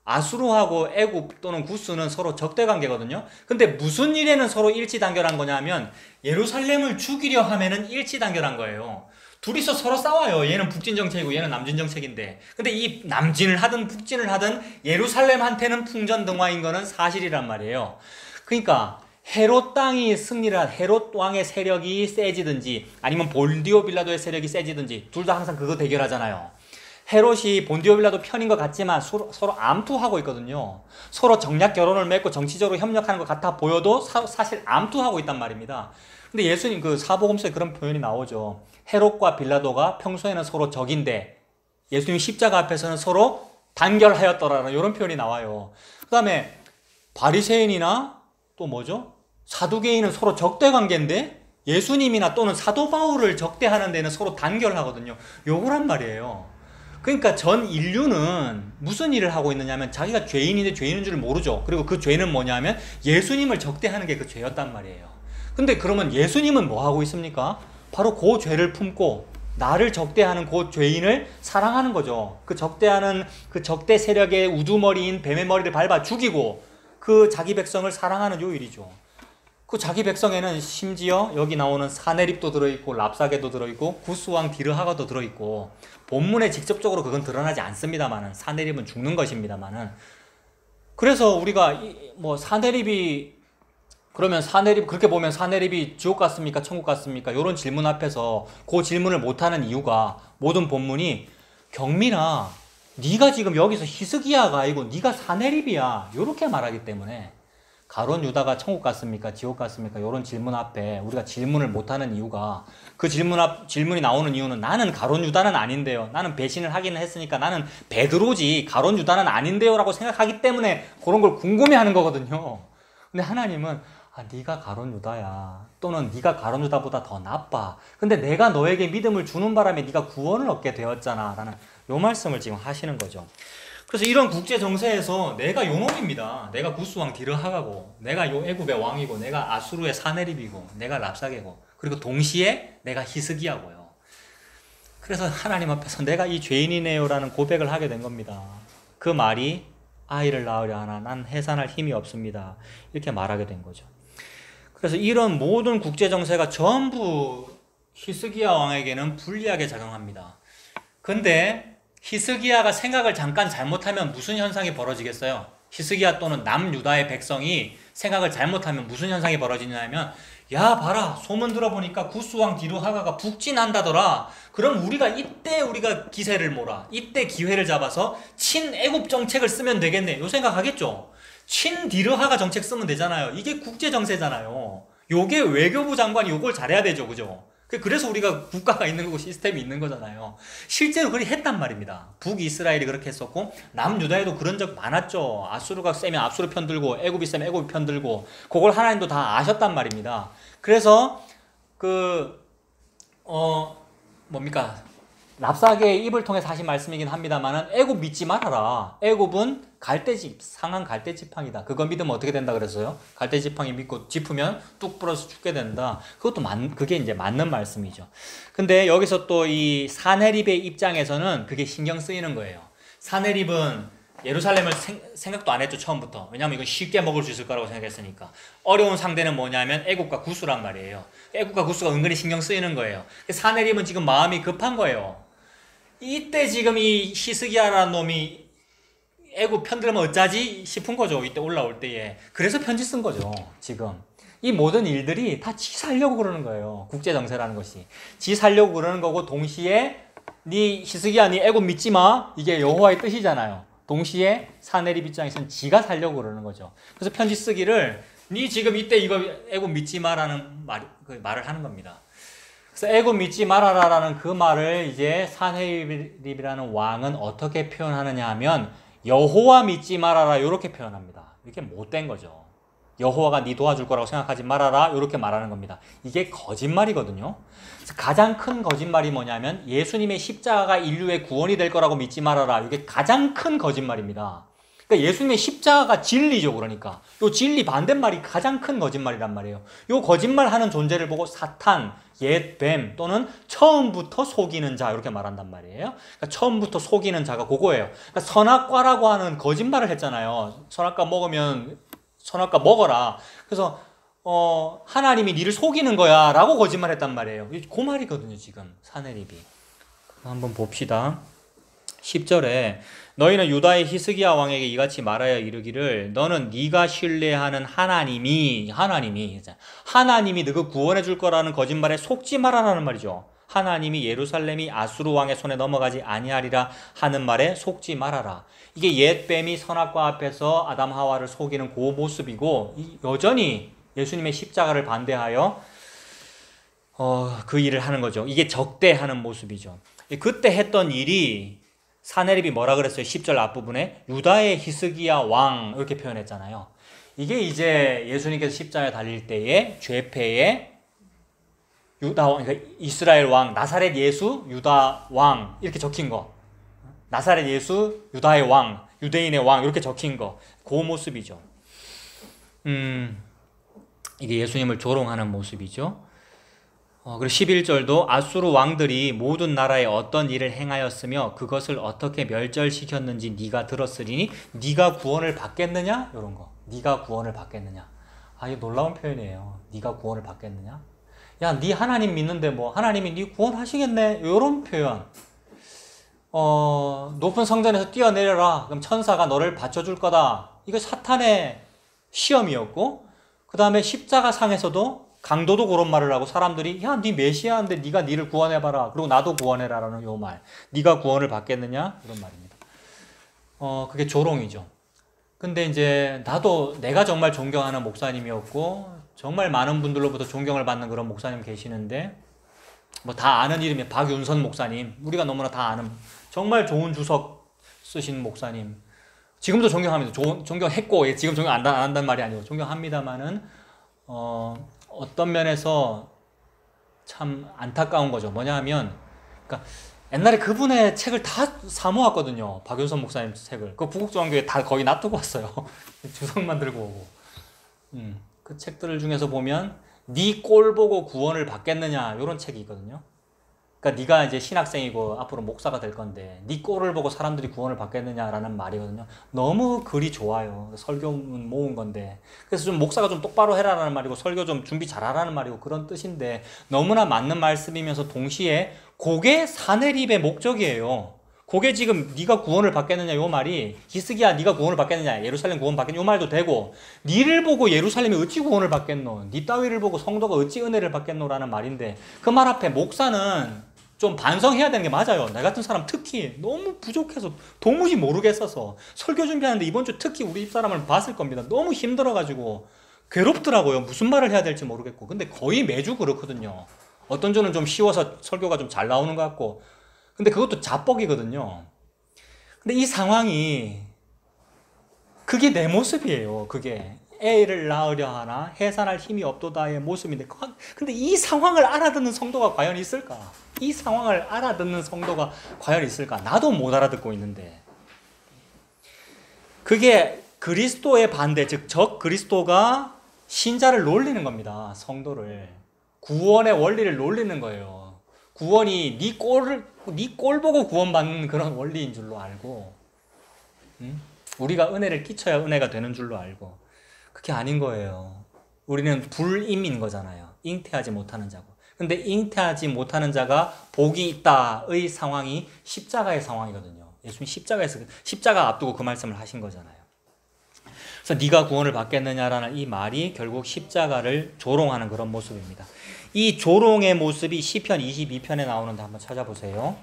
아수르하고 애굽 또는 구스는 서로 적대 관계거든요. 근데 무슨 일에는 서로 일치단결한 거냐면 예루살렘을 죽이려 하면은 일치단결한 거예요. 둘이서 서로 싸워요. 얘는 북진 정책이고 얘는 남진 정책인데. 근데 이 남진을 하든 북진을 하든 예루살렘한테는 풍전등화인 거는 사실이란 말이에요. 그러니까 헤롯 땅이 승리를 한 헤롯 왕의 세력이 세지든지 아니면 본디오 빌라도의 세력이 세지든지 둘 다 항상 그거 대결하잖아요. 헤롯이 본디오 빌라도 편인 것 같지만 서로 암투하고 있거든요. 서로 정략 결혼을 맺고 정치적으로 협력하는 것 같아 보여도 사실 암투하고 있단 말입니다. 근데 예수님 그 사복음서에 그런 표현이 나오죠. 헤롯과 빌라도가 평소에는 서로 적인데 예수님 십자가 앞에서는 서로 단결하였더라라는 이런 표현이 나와요. 그 다음에 바리새인이나 또 뭐죠? 사두개인은 서로 적대 관계인데 예수님이나 또는 사도 바울을 적대하는 데는 서로 단결하거든요. 요거란 말이에요. 그러니까 전 인류는 무슨 일을 하고 있느냐면 자기가 죄인인데 죄인인 줄 모르죠. 그리고 그 죄는 뭐냐면 예수님을 적대하는 게 그 죄였단 말이에요. 근데 그러면 예수님은 뭐 하고 있습니까? 바로 그 죄를 품고 나를 적대하는 그 죄인을 사랑하는 거죠. 그 적대하는 그 적대 세력의 우두머리인 뱀의 머리를 밟아 죽이고 그 자기 백성을 사랑하는 요 일이죠. 그 자기 백성에는 심지어 여기 나오는 사내립도 들어있고 랍사게도 들어있고 구스왕 디르하가도 들어있고 본문에 직접적으로 그건 드러나지 않습니다만은 사내립은 죽는 것입니다만은 그래서 우리가 뭐 사내립이 그러면 사내립 그렇게 보면 사내립이 지옥 갔습니까? 천국 갔습니까? 이런 질문 앞에서 그 질문을 못하는 이유가 모든 본문이 경민아 네가 지금 여기서 히스기야가 아니고 네가 사내립이야 이렇게 말하기 때문에 가룟 유다가 천국 갔습니까? 지옥 갔습니까? 이런 질문 앞에 우리가 질문을 못하는 이유가 그 질문이 나오는 이유는 나는 가룟 유다는 아닌데요. 나는 배신을 하기는 했으니까 나는 베드로지 가룟 유다는 아닌데요 라고 생각하기 때문에 그런 걸 궁금해하는 거거든요. 근데 하나님은 네가 가룟 유다야. 또는 네가 가룟 유다보다 더 나빠. 근데 내가 너에게 믿음을 주는 바람에 네가 구원을 얻게 되었잖아. 라는 요 말씀을 지금 하시는 거죠. 그래서 이런 국제 정세에서 내가 요놈입니다. 내가 구스왕 디르하가고 내가 요 애굽의 왕이고 내가 아수르의 사네립이고 내가 랍사게고 그리고 동시에 내가 히스기야고요. 그래서 하나님 앞에서 내가 이 죄인이네요라는 고백을 하게 된 겁니다. 그 말이 아이를 낳으려 하나 난 해산할 힘이 없습니다. 이렇게 말하게 된 거죠. 그래서 이런 모든 국제 정세가 전부 히스기야 왕에게는 불리하게 작용합니다. 근데 히스기야가 생각을 잠깐 잘못하면 무슨 현상이 벌어지겠어요? 히스기야 또는 남유다의 백성이 생각을 잘못하면 무슨 현상이 벌어지냐면 야 봐라 소문 들어보니까 구스왕 디르하가가 북진한다더라. 그럼 이때 우리가 기세를 몰아 이때 기회를 잡아서 친애굽 정책을 쓰면 되겠네 요 생각하겠죠. 친디르하가 정책 쓰면 되잖아요. 이게 국제정세잖아요. 요게 외교부 장관이 요걸 잘해야 되죠. 그죠? 그래서 우리가 국가가 있는 거고 시스템이 있는 거잖아요. 실제로 그렇게 했단 말입니다. 북이스라엘이 그렇게 했었고 남유다에도 그런 적 많았죠. 아수르가 세면 아수르 편들고 애굽이 세면 애굽이 편들고 그걸 하나님도 다 아셨단 말입니다. 그래서 랍사게의 입을 통해서 하신 말씀이긴 합니다만은 애굽 믿지 말아라. 애굽은 갈대짚, 상한 갈대지팡이다. 그거 믿으면 어떻게 된다 그랬어요? 갈대지팡이 믿고 짚으면 뚝 부러서 죽게 된다. 그게 이제 맞는 말씀이죠. 근데 여기서 또 이 사네립의 입장에서는 그게 신경 쓰이는 거예요. 사네립은 예루살렘을 생각도 안 했죠, 처음부터. 왜냐하면 이건 쉽게 먹을 수 있을 거라고 생각했으니까. 어려운 상대는 뭐냐면 애굽과 구스란 말이에요. 애굽과 구스가 은근히 신경 쓰이는 거예요. 사네립은 지금 마음이 급한 거예요. 이때 지금 이 히스기야라는 놈이 애굽 편들면 어쩌지 싶은 거죠. 이때 올라올 때에. 그래서 편지 쓴 거죠. 지금 이 모든 일들이 다 지 살려고 그러는 거예요. 국제정세라는 것이 지 살려고 그러는 거고 동시에 네 히스기야 네 애굽 믿지 마 이게 여호와의 뜻이잖아요. 동시에 사네립 입장에서는 지가 살려고 그러는 거죠. 그래서 편지 쓰기를 네 지금 이때 이거 애굽 믿지 마라는 말을 하는 겁니다. 그래서 애굽 믿지 말아라라는 그 말을 이제 사네립이라는 왕은 어떻게 표현하느냐 하면 여호와 믿지 말아라 이렇게 표현합니다. 이게 못된 거죠. 여호와가 네 도와줄 거라고 생각하지 말아라 이렇게 말하는 겁니다. 이게 거짓말이거든요. 그래서 가장 큰 거짓말이 뭐냐면 예수님의 십자가가 인류의 구원이 될 거라고 믿지 말아라. 이게 가장 큰 거짓말입니다. 그러니까 예수님의 십자가가 진리죠. 그러니까 요 진리 반대말이 가장 큰 거짓말이란 말이에요. 요 거짓말하는 존재를 보고 사탄, 옛 뱀 또는 처음부터 속이는 자 이렇게 말한단 말이에요. 그러니까 처음부터 속이는 자가 그거예요. 그러니까 선악과라고 하는 거짓말을 했잖아요. 선악과 먹어라. 그래서 하나님이 니를 속이는 거야 라고 거짓말했단 말이에요. 그 말이거든요. 지금 사네립이. 한번 봅시다. 10절에 너희는 유다의 히스기야 왕에게 이같이 말하여 이르기를 너는 네가 신뢰하는 하나님이 너가 구원해 줄 거라는 거짓말에 속지 말아라는 말이죠. 하나님이 예루살렘이 아수르 왕의 손에 넘어가지 아니하리라 하는 말에 속지 말아라. 이게 옛 뱀이 선악과 앞에서 아담 하와를 속이는 그 모습이고, 여전히 예수님의 십자가를 반대하여 그 일을 하는 거죠. 이게 적대하는 모습이죠. 그때 했던 일이 사내립이 뭐라 그랬어요? 10절 앞부분에 유다의 히스기야 왕 이렇게 표현했잖아요. 이게 이제 예수님께서 십자가에 달릴 때에 죄패의 유다 왕, 그러니까 이스라엘 왕, 나사렛 예수, 유다 왕 이렇게 적힌 거. 나사렛 예수, 유다의 왕, 유대인의 왕 이렇게 적힌 거. 그 모습이죠. 이게 예수님을 조롱하는 모습이죠. 그리고 11절도 아수르 왕들이 모든 나라에 어떤 일을 행하였으며 그것을 어떻게 멸절시켰는지 네가 들었으리니 네가 구원을 받겠느냐? 이런 거. 네가 구원을 받겠느냐? 이거 놀라운 표현이에요. 네가 구원을 받겠느냐? 야, 네 하나님 믿는데 뭐 하나님이 네 구원하시겠네? 이런 표현. 높은 성전에서 뛰어내려라. 그럼 천사가 너를 받쳐줄 거다. 이거 사탄의 시험이었고, 그 다음에 십자가 상에서도 강도도 그런 말을 하고 사람들이 야, 네 메시아인데 네가 니를 구원해봐라. 그리고 나도 구원해라라는 요 말. 네가 구원을 받겠느냐? 이런 말입니다. 그게 조롱이죠. 근데 이제 나도 내가 정말 존경하는 목사님이었고 정말 많은 분들로부터 존경을 받는 그런 목사님 계시는데 뭐 다 아는 이름이 박윤선 목사님. 우리가 너무나 다 아는 정말 좋은 주석 쓰신 목사님. 지금도 존경합니다. 존경했고 지금 존경 안 한다는 말이 아니고 존경합니다만은 어떤 면에서 참 안타까운 거죠. 뭐냐 하면, 그러니까 옛날에 그분의 책을 다 사모았거든요. 박윤선 목사님 책을. 그 부국종교에 다 거의 놔두고 왔어요. 주석만 들고 오고. 그 책들 중에서 보면 네 꼴 보고 구원을 받겠느냐 이런 책이 있거든요. 그러니까 네가 이제 신학생이고 앞으로 목사가 될 건데 네 꼴을 보고 사람들이 구원을 받겠느냐라는 말이거든요. 너무 글이 좋아요. 설교문 모은 건데 그래서 좀 목사가 좀 똑바로 해라라는 말이고 설교 좀 준비 잘하라는 말이고 그런 뜻인데 너무나 맞는 말씀이면서 동시에 그게 사내립의 목적이에요. 그게 지금 네가 구원을 받겠느냐 요 말이 히스기야 네가 구원을 받겠느냐 예루살렘 구원 받겠느냐 요 말도 되고 니를 보고 예루살렘이 어찌 구원을 받겠노 니 따위를 보고 성도가 어찌 은혜를 받겠노라는 말인데 그 말 앞에 목사는 좀 반성해야 되는 게 맞아요. 나 같은 사람 특히 너무 부족해서 도무지 모르겠어서 설교 준비하는데 이번 주 특히 우리 집사람을 봤을 겁니다. 너무 힘들어가지고 괴롭더라고요. 무슨 말을 해야 될지 모르겠고 근데 거의 매주 그렇거든요. 어떤 주는 좀 쉬워서 설교가 좀 잘 나오는 것 같고 근데 그것도 자뻑이거든요. 근데 이 상황이 그게 내 모습이에요. 그게 애를 낳으려 하나 해산할 힘이 없도다의 모습인데 근데 이 상황을 알아듣는 성도가 과연 있을까? 이 상황을 알아듣는 성도가 과연 있을까? 나도 못 알아듣고 있는데 그게 그리스도의 반대 즉 적 그리스도가 신자를 놀리는 겁니다. 성도를 구원의 원리를 놀리는 거예요. 구원이 네 꼴 보고 구원받는 그런 원리인 줄로 알고 우리가 은혜를 끼쳐야 은혜가 되는 줄로 알고 그게 아닌 거예요. 우리는 불임인 거잖아요. 잉태하지 못하는 자고. 근데 잉태하지 못하는 자가 복이 있다의 상황이 십자가의 상황이거든요. 예수님 십자가 앞두고 그 말씀을 하신 거잖아요. 그래서 네가 구원을 받겠느냐라는 이 말이 결국 십자가를 조롱하는 그런 모습입니다. 이 조롱의 모습이 시편 22편에 나오는데 한번 찾아보세요.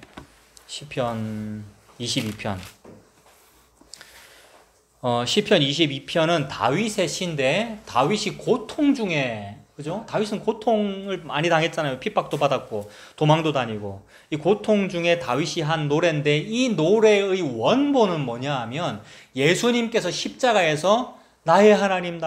시편 22편. 시편 22편은 다윗의 시인데 다윗이 고통 중에 그죠? 다윗은 고통을 많이 당했잖아요. 핍박도 받았고 도망도 다니고 이 고통 중에 다윗이 한 노래인데 이 노래의 원본은 뭐냐 하면 예수님께서 십자가에서 나의 하나님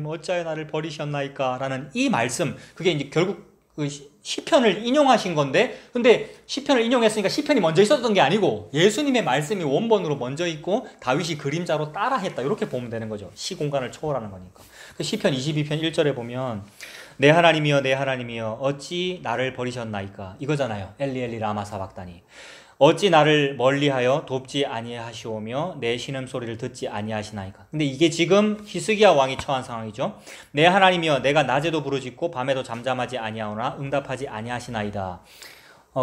어찌하여 나를 버리셨나이까 라는 이 말씀 그게 이제 결국 그 시편을 인용하신 건데 근데 시편을 인용했으니까 시편이 먼저 있었던 게 아니고 예수님의 말씀이 원본으로 먼저 있고 다윗이 그림자로 따라했다 이렇게 보면 되는 거죠. 시공간을 초월하는 거니까. 시편 22편 1절에 보면 내 하나님이여 어찌 나를 버리셨나이까 이거잖아요. 엘리 라마 사박다니 어찌 나를 멀리하여 돕지 아니하시오며 내 신음소리를 듣지 아니하시나이까. 근데 이게 지금 히스기야 왕이 처한 상황이죠. 내 하나님이여 내가 낮에도 부르짖고 밤에도 잠잠하지 아니하오나 응답하지 아니하시나이다.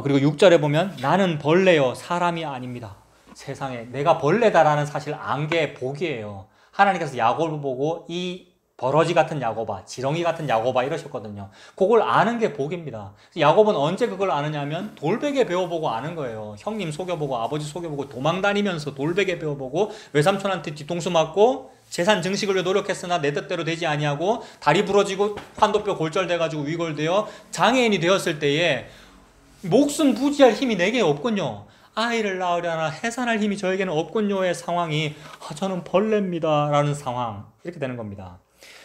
그리고 6절에 보면 나는 벌레요 사람이 아닙니다. 세상에 내가 벌레다라는 사실 안 게 복이에요. 하나님께서 야곱을 보고 이 버러지 같은 야고바, 지렁이 같은 야고바 이러셨거든요. 그걸 아는 게 복입니다. 야곱은 언제 그걸 아느냐면 돌베개 배워보고 아는 거예요. 형님 속여보고 아버지 속여보고 도망다니면서 돌베개 배워보고 외삼촌한테 뒤통수 맞고 재산 증식을 위해 노력했으나 내 뜻대로 되지 아니하고 다리 부러지고 환도뼈 골절돼가지고 위골되어 장애인이 되었을 때에 목숨 부지할 힘이 내게 없군요. 아이를 낳으려나 해산할 힘이 저에게는 없군요의 상황이 저는 벌레입니다 라는 상황, 이렇게 되는 겁니다.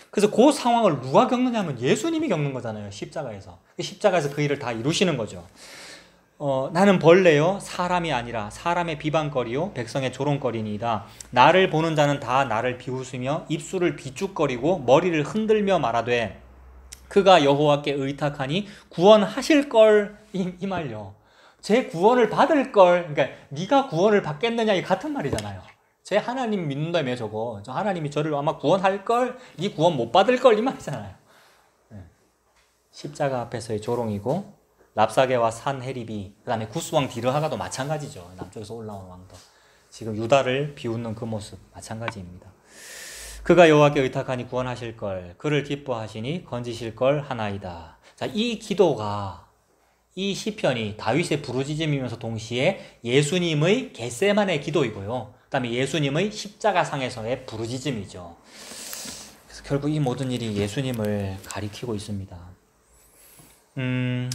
그래서 그 상황을 누가 겪느냐면 예수님이 겪는 거잖아요. 십자가에서. 십자가에서 그 일을 다 이루시는 거죠. 나는 벌레요 사람이 아니라 사람의 비방거리요 백성의 조롱거리니이다. 나를 보는 자는 다 나를 비웃으며 입술을 비죽거리고 머리를 흔들며 말하되 그가 여호와께 의탁하니 구원하실 걸 이 말요. 제 구원을 받을 걸, 그러니까 네가 구원을 받겠느냐 이 같은 말이잖아요. 제 하나님 믿는다며 저거. 저 하나님이 저를 아마 구원할 걸, 네 구원 못 받을 걸 이 말이잖아요. 십자가 앞에서의 조롱이고 랍사게와 산헤립이 그다음에 구스왕 디르하가도 마찬가지죠. 남쪽에서 올라온 왕도. 지금 유다를 비웃는 그 모습 마찬가지입니다. 그가 여호와께 의탁하니 구원하실 걸, 그를 기뻐하시니 건지실 걸 하나이다. 자, 이 기도가, 이 시편이 다윗의 부르짖음이면서 동시에 예수님의 겟세마네 기도이고요. 그 다음에 예수님의 십자가상에서의 부르짖음이죠. 그래서 결국 이 모든 일이 예수님을 가리키고 있습니다.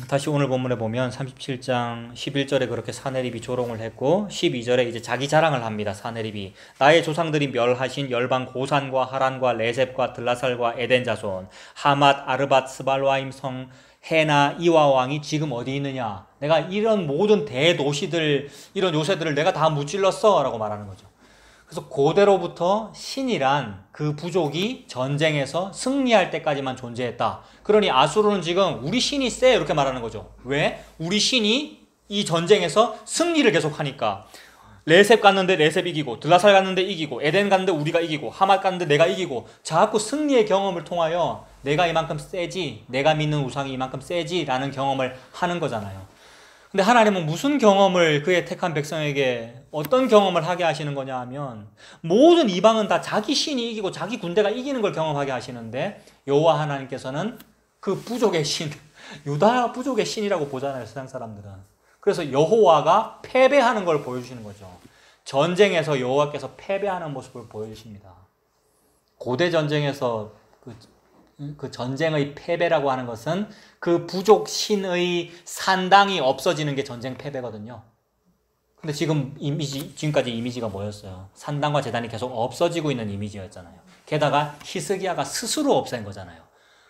다시 오늘 본문에 보면 37장 11절에 그렇게 사네립이 조롱을 했고 12절에 이제 자기 자랑을 합니다. 사네립이 나의 조상들이 멸하신 열방 고산과 하란과 레셉과 들라살과 에덴 자손 하맛 아르밧 스발와임 성 해나 이와 왕이 지금 어디 있느냐. 내가 이런 모든 대도시들 이런 요새들을 내가 다 무찔렀어 라고 말하는 거죠. 그래서 고대로부터 신이란 그 부족이 전쟁에서 승리할 때까지만 존재했다. 그러니 아수르는 지금 우리 신이 세 이렇게 말하는 거죠. 왜? 우리 신이 이 전쟁에서 승리를 계속하니까. 레셉 갔는데 레셉 이기고 들라살 갔는데 이기고 에덴 갔는데 우리가 이기고 하맛 갔는데 내가 이기고 자꾸 승리의 경험을 통하여 내가 이만큼 세지, 내가 믿는 우상이 이만큼 세지 라는 경험을 하는 거잖아요. 근데 하나님은 무슨 경험을 그의 택한 백성에게 어떤 경험을 하게 하시는 거냐 하면 모든 이방은 다 자기 신이 이기고 자기 군대가 이기는 걸 경험하게 하시는데 여호와 하나님께서는 그 부족의 신, 유다 부족의 신이라고 보잖아요. 세상 사람들은. 그래서 여호와가 패배하는 걸 보여주시는 거죠. 전쟁에서 여호와께서 패배하는 모습을 보여주십니다. 고대 전쟁에서 그 전쟁의 패배라고 하는 것은 그 부족 신의 산당이 없어지는 게 전쟁 패배거든요. 근데 지금까지 이미지가 뭐였어요? 산당과 제단이 계속 없어지고 있는 이미지였잖아요. 게다가 히스기야가 스스로 없앤 거잖아요.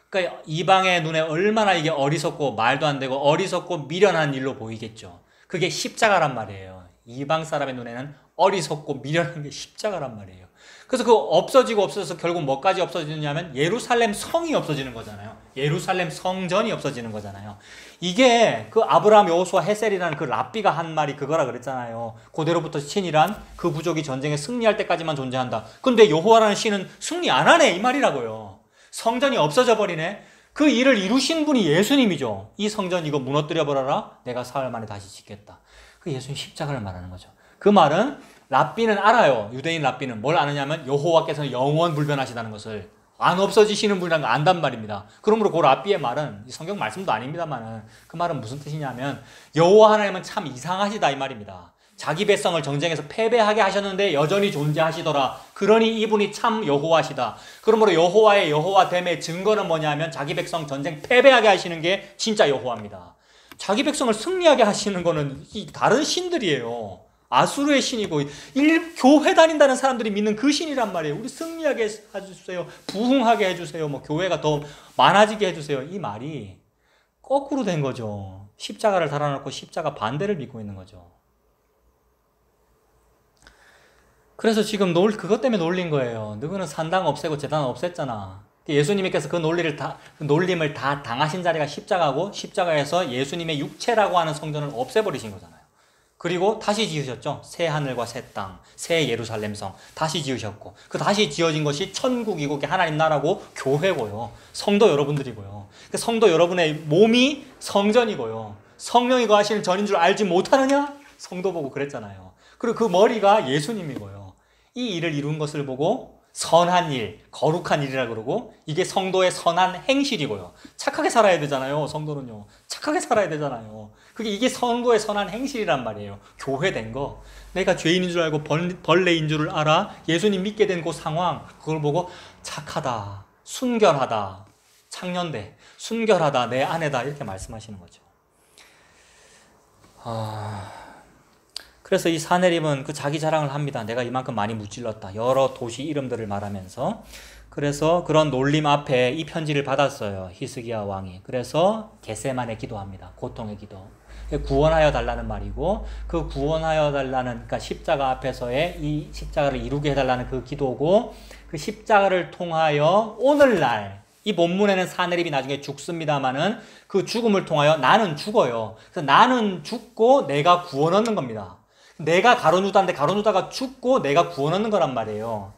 그러니까 이방의 눈에 얼마나 이게 어리석고 말도 안 되고 어리석고 미련한 일로 보이겠죠. 그게 십자가란 말이에요. 이방 사람의 눈에는 어리석고 미련한 게 십자가란 말이에요. 그래서 그 없어져서 결국 뭐까지 없어지느냐면 예루살렘 성이 없어지는 거잖아요. 예루살렘 성전이 없어지는 거잖아요. 이게 그 아브라함, 여호수아, 헤셀이라는 그 랍비가 한 말이 그거라 그랬잖아요. 고대로부터 신이란 그 부족이 전쟁에 승리할 때까지만 존재한다. 근데 여호와라는 신은 승리 안 하네 이 말이라고요. 성전이 없어져 버리네. 그 일을 이루신 분이 예수님이죠. 이 성전 이거 무너뜨려 버려라. 내가 사흘 만에 다시 짓겠다. 그 예수님 십자가를 말하는 거죠. 그 말은 랍비는 알아요. 유대인 랍비는 뭘 아느냐면 여호와께서는 영원 불변하시다는 것을 안 없어지시는 분이라는 걸 안단 말입니다. 그러므로 그 랍비의 말은 성경 말씀도 아닙니다만 그 말은 무슨 뜻이냐면 여호와 하나님은 참 이상하시다 이 말입니다. 자기 백성을 전쟁에서 패배하게 하셨는데 여전히 존재하시더라. 그러니 이분이 참 여호와시다. 그러므로 여호와의 여호와됨의 증거는 뭐냐면 자기 백성 전쟁 패배하게 하시는 게 진짜 여호와입니다. 자기 백성을 승리하게 하시는 거는 이 다른 신들이에요. 아수르의 신이고 교회 다닌다는 사람들이 믿는 그 신이란 말이에요. 우리 승리하게 해주세요. 부흥하게 해주세요. 뭐 교회가 더 많아지게 해주세요. 이 말이 거꾸로 된 거죠. 십자가를 달아놓고 십자가 반대를 믿고 있는 거죠. 그래서 지금 그것 때문에 놀린 거예요. 너희는 산당 없애고 제단 없앴잖아. 예수님께서 그 놀림을 다 당하신 자리가 십자가고 십자가에서 예수님의 육체라고 하는 성전을 없애버리신 거잖아요. 그리고 다시 지으셨죠. 새 하늘과 새 땅, 새 예루살렘 성 다시 지으셨고 그 다시 지어진 것이 천국이고 하나님 나라고 교회고요. 성도 여러분들이고요. 성도 여러분의 몸이 성전이고요. 성령이 거하시는 전인 줄 알지 못하느냐? 성도 보고 그랬잖아요. 그리고 그 머리가 예수님이고요. 이 일을 이룬 것을 보고 선한 일, 거룩한 일이라 그러고 이게 성도의 선한 행실이고요. 착하게 살아야 되잖아요. 성도는요. 착하게 살아야 되잖아요. 이게 성도의 선한 행실이란 말이에요. 교회된 거. 내가 죄인인 줄 알고 벌레인 줄을 알아. 예수님 믿게 된 그 상황, 그걸 보고 착하다, 순결하다, 창년대, 순결하다, 내 아내다 이렇게 말씀하시는 거죠. 그래서 이 사내립은 그 자기 자랑을 합니다. 내가 이만큼 많이 무찔렀다. 여러 도시 이름들을 말하면서. 그래서 그런 놀림 앞에 이 편지를 받았어요. 히스기야 왕이. 그래서 겟세마네 기도합니다. 고통의 기도. 구원하여 달라는 말이고, 그 구원하여 달라는, 그러니까 십자가 앞에서의 이 십자가를 이루게 해달라는 그 기도고, 그 십자가를 통하여 오늘날, 이 본문에는 사내립이 나중에 죽습니다만은 그 죽음을 통하여 나는 죽어요. 그래서 나는 죽고 내가 구원 얻는 겁니다. 내가 가룟 유다인데 가룟 유다가 죽고 내가 구원 얻는 거란 말이에요.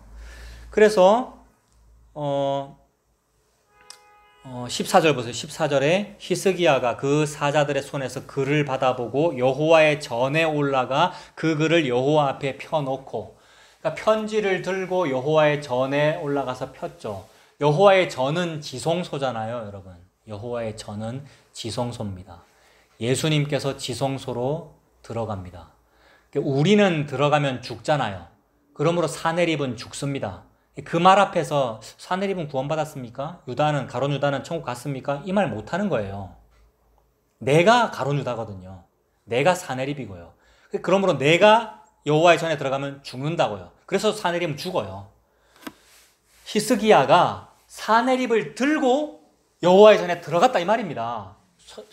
그래서 14절 보세요. 14절에 히스기야가 그 사자들의 손에서 글을 받아보고 여호와의 전에 올라가 그 글을 여호와 앞에 펴놓고, 그러니까 편지를 들고 여호와의 전에 올라가서 폈죠. 여호와의 전은 지성소잖아요, 여러분. 여호와의 전은 지성소입니다. 예수님께서 지성소로 들어갑니다. 우리는 들어가면 죽잖아요. 그러므로 사내립은 죽습니다. 그 말 앞에서 사내립은 구원받았습니까? 가룟 유다는 천국 갔습니까? 이 말 못하는 거예요. 내가 가룟 유다거든요. 내가 사내립이고요. 그러므로 내가 여호와의 전에 들어가면 죽는다고요. 그래서 사내립은 죽어요. 히스기야가 사내립을 들고 여호와의 전에 들어갔다 이 말입니다.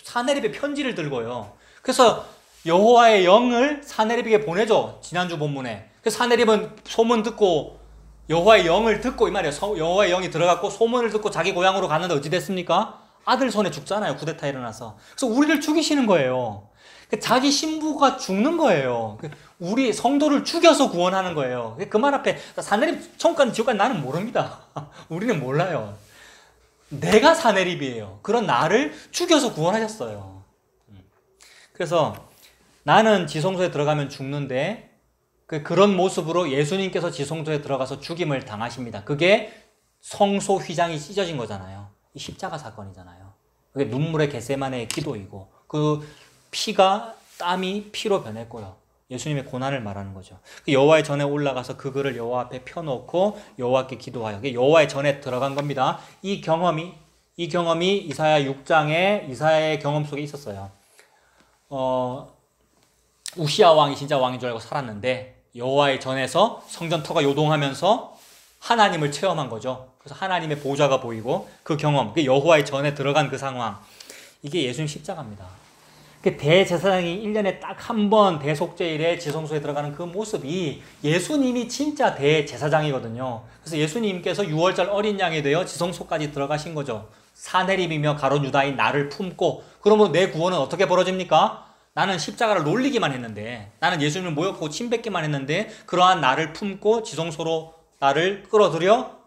사내립의 편지를 들고요. 그래서 여호와의 영을 사내립에게 보내죠. 지난주 본문에. 그래서 사내립은 소문 듣고 여호와의 영을 듣고 이 말이에요. 여호와의 영이 들어갔고 소문을 듣고 자기 고향으로 갔는데 어찌 됐습니까? 아들 손에 죽잖아요. 쿠데타 일어나서. 그래서 우리를 죽이시는 거예요. 자기 신부가 죽는 거예요. 우리 성도를 죽여서 구원하는 거예요. 그 말 앞에 사내립 천국까지 지옥까지 나는 모릅니다. 우리는 몰라요. 내가 사내립이에요. 그런 나를 죽여서 구원하셨어요. 그래서 나는 지성소에 들어가면 죽는데 그런 모습으로 예수님께서 지성소에 들어가서 죽임을 당하십니다. 그게 성소 휘장이 찢어진 거잖아요. 이 십자가 사건이잖아요. 그게 눈물의 겟세마네의 기도이고 그 땀이 피로 변했고요. 예수님의 고난을 말하는 거죠. 여호와의 전에 올라가서 그 글을 여호와 앞에 펴놓고 여호와께 기도하여 여호와의 전에 들어간 겁니다. 이 경험이 이사야 6장에 이사야의 경험 속에 있었어요. 우시야 왕이 진짜 왕인 줄 알고 살았는데 여호와의 전에서 성전터가 요동하면서 하나님을 체험한 거죠. 그래서 하나님의 보좌가 보이고 그 경험, 여호와의 전에 들어간 그 상황, 이게 예수님 십자가입니다. 대제사장이 1년에 딱 한 번 대속죄일에 지성소에 들어가는 그 모습이 예수님이 진짜 대제사장이거든요. 그래서 예수님께서 6월절 어린 양이 되어 지성소까지 들어가신 거죠. 사내립이며 가룟 유다인 나를 품고. 그러므로 내 구원은 어떻게 벌어집니까? 나는 십자가를 놀리기만 했는데, 나는 예수님을 모욕하고 침뱉기만 했는데 그러한 나를 품고 지성소로 나를 끌어들여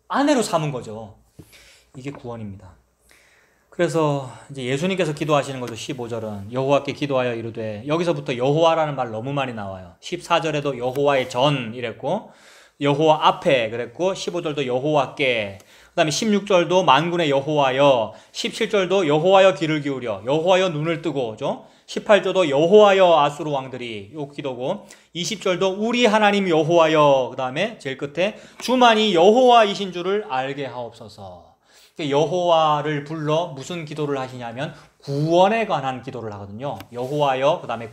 아내로 삼은 거죠. 이게 구원입니다. 그래서 이제 예수님께서 기도하시는 거죠. 15절은 여호와께 기도하여 이르되, 여기서부터 여호와라는 말 너무 많이 나와요. 14절에도 여호와의 전 이랬고 여호와 앞에 그랬고 15절도 여호와께, 그 다음에 16절도 만군의 여호와여, 17절도 여호와여 귀를 기울여, 여호와여 눈을 뜨고죠. 18절도 여호와여 아수르 왕들이 요 기도고, 20절도 우리 하나님 여호와여, 그 다음에 제일 끝에 주만이 여호와이신 줄을 알게 하옵소서. 여호와를 불러 무슨 기도를 하시냐면 구원에 관한 기도를 하거든요. 여호와여, 그 다음에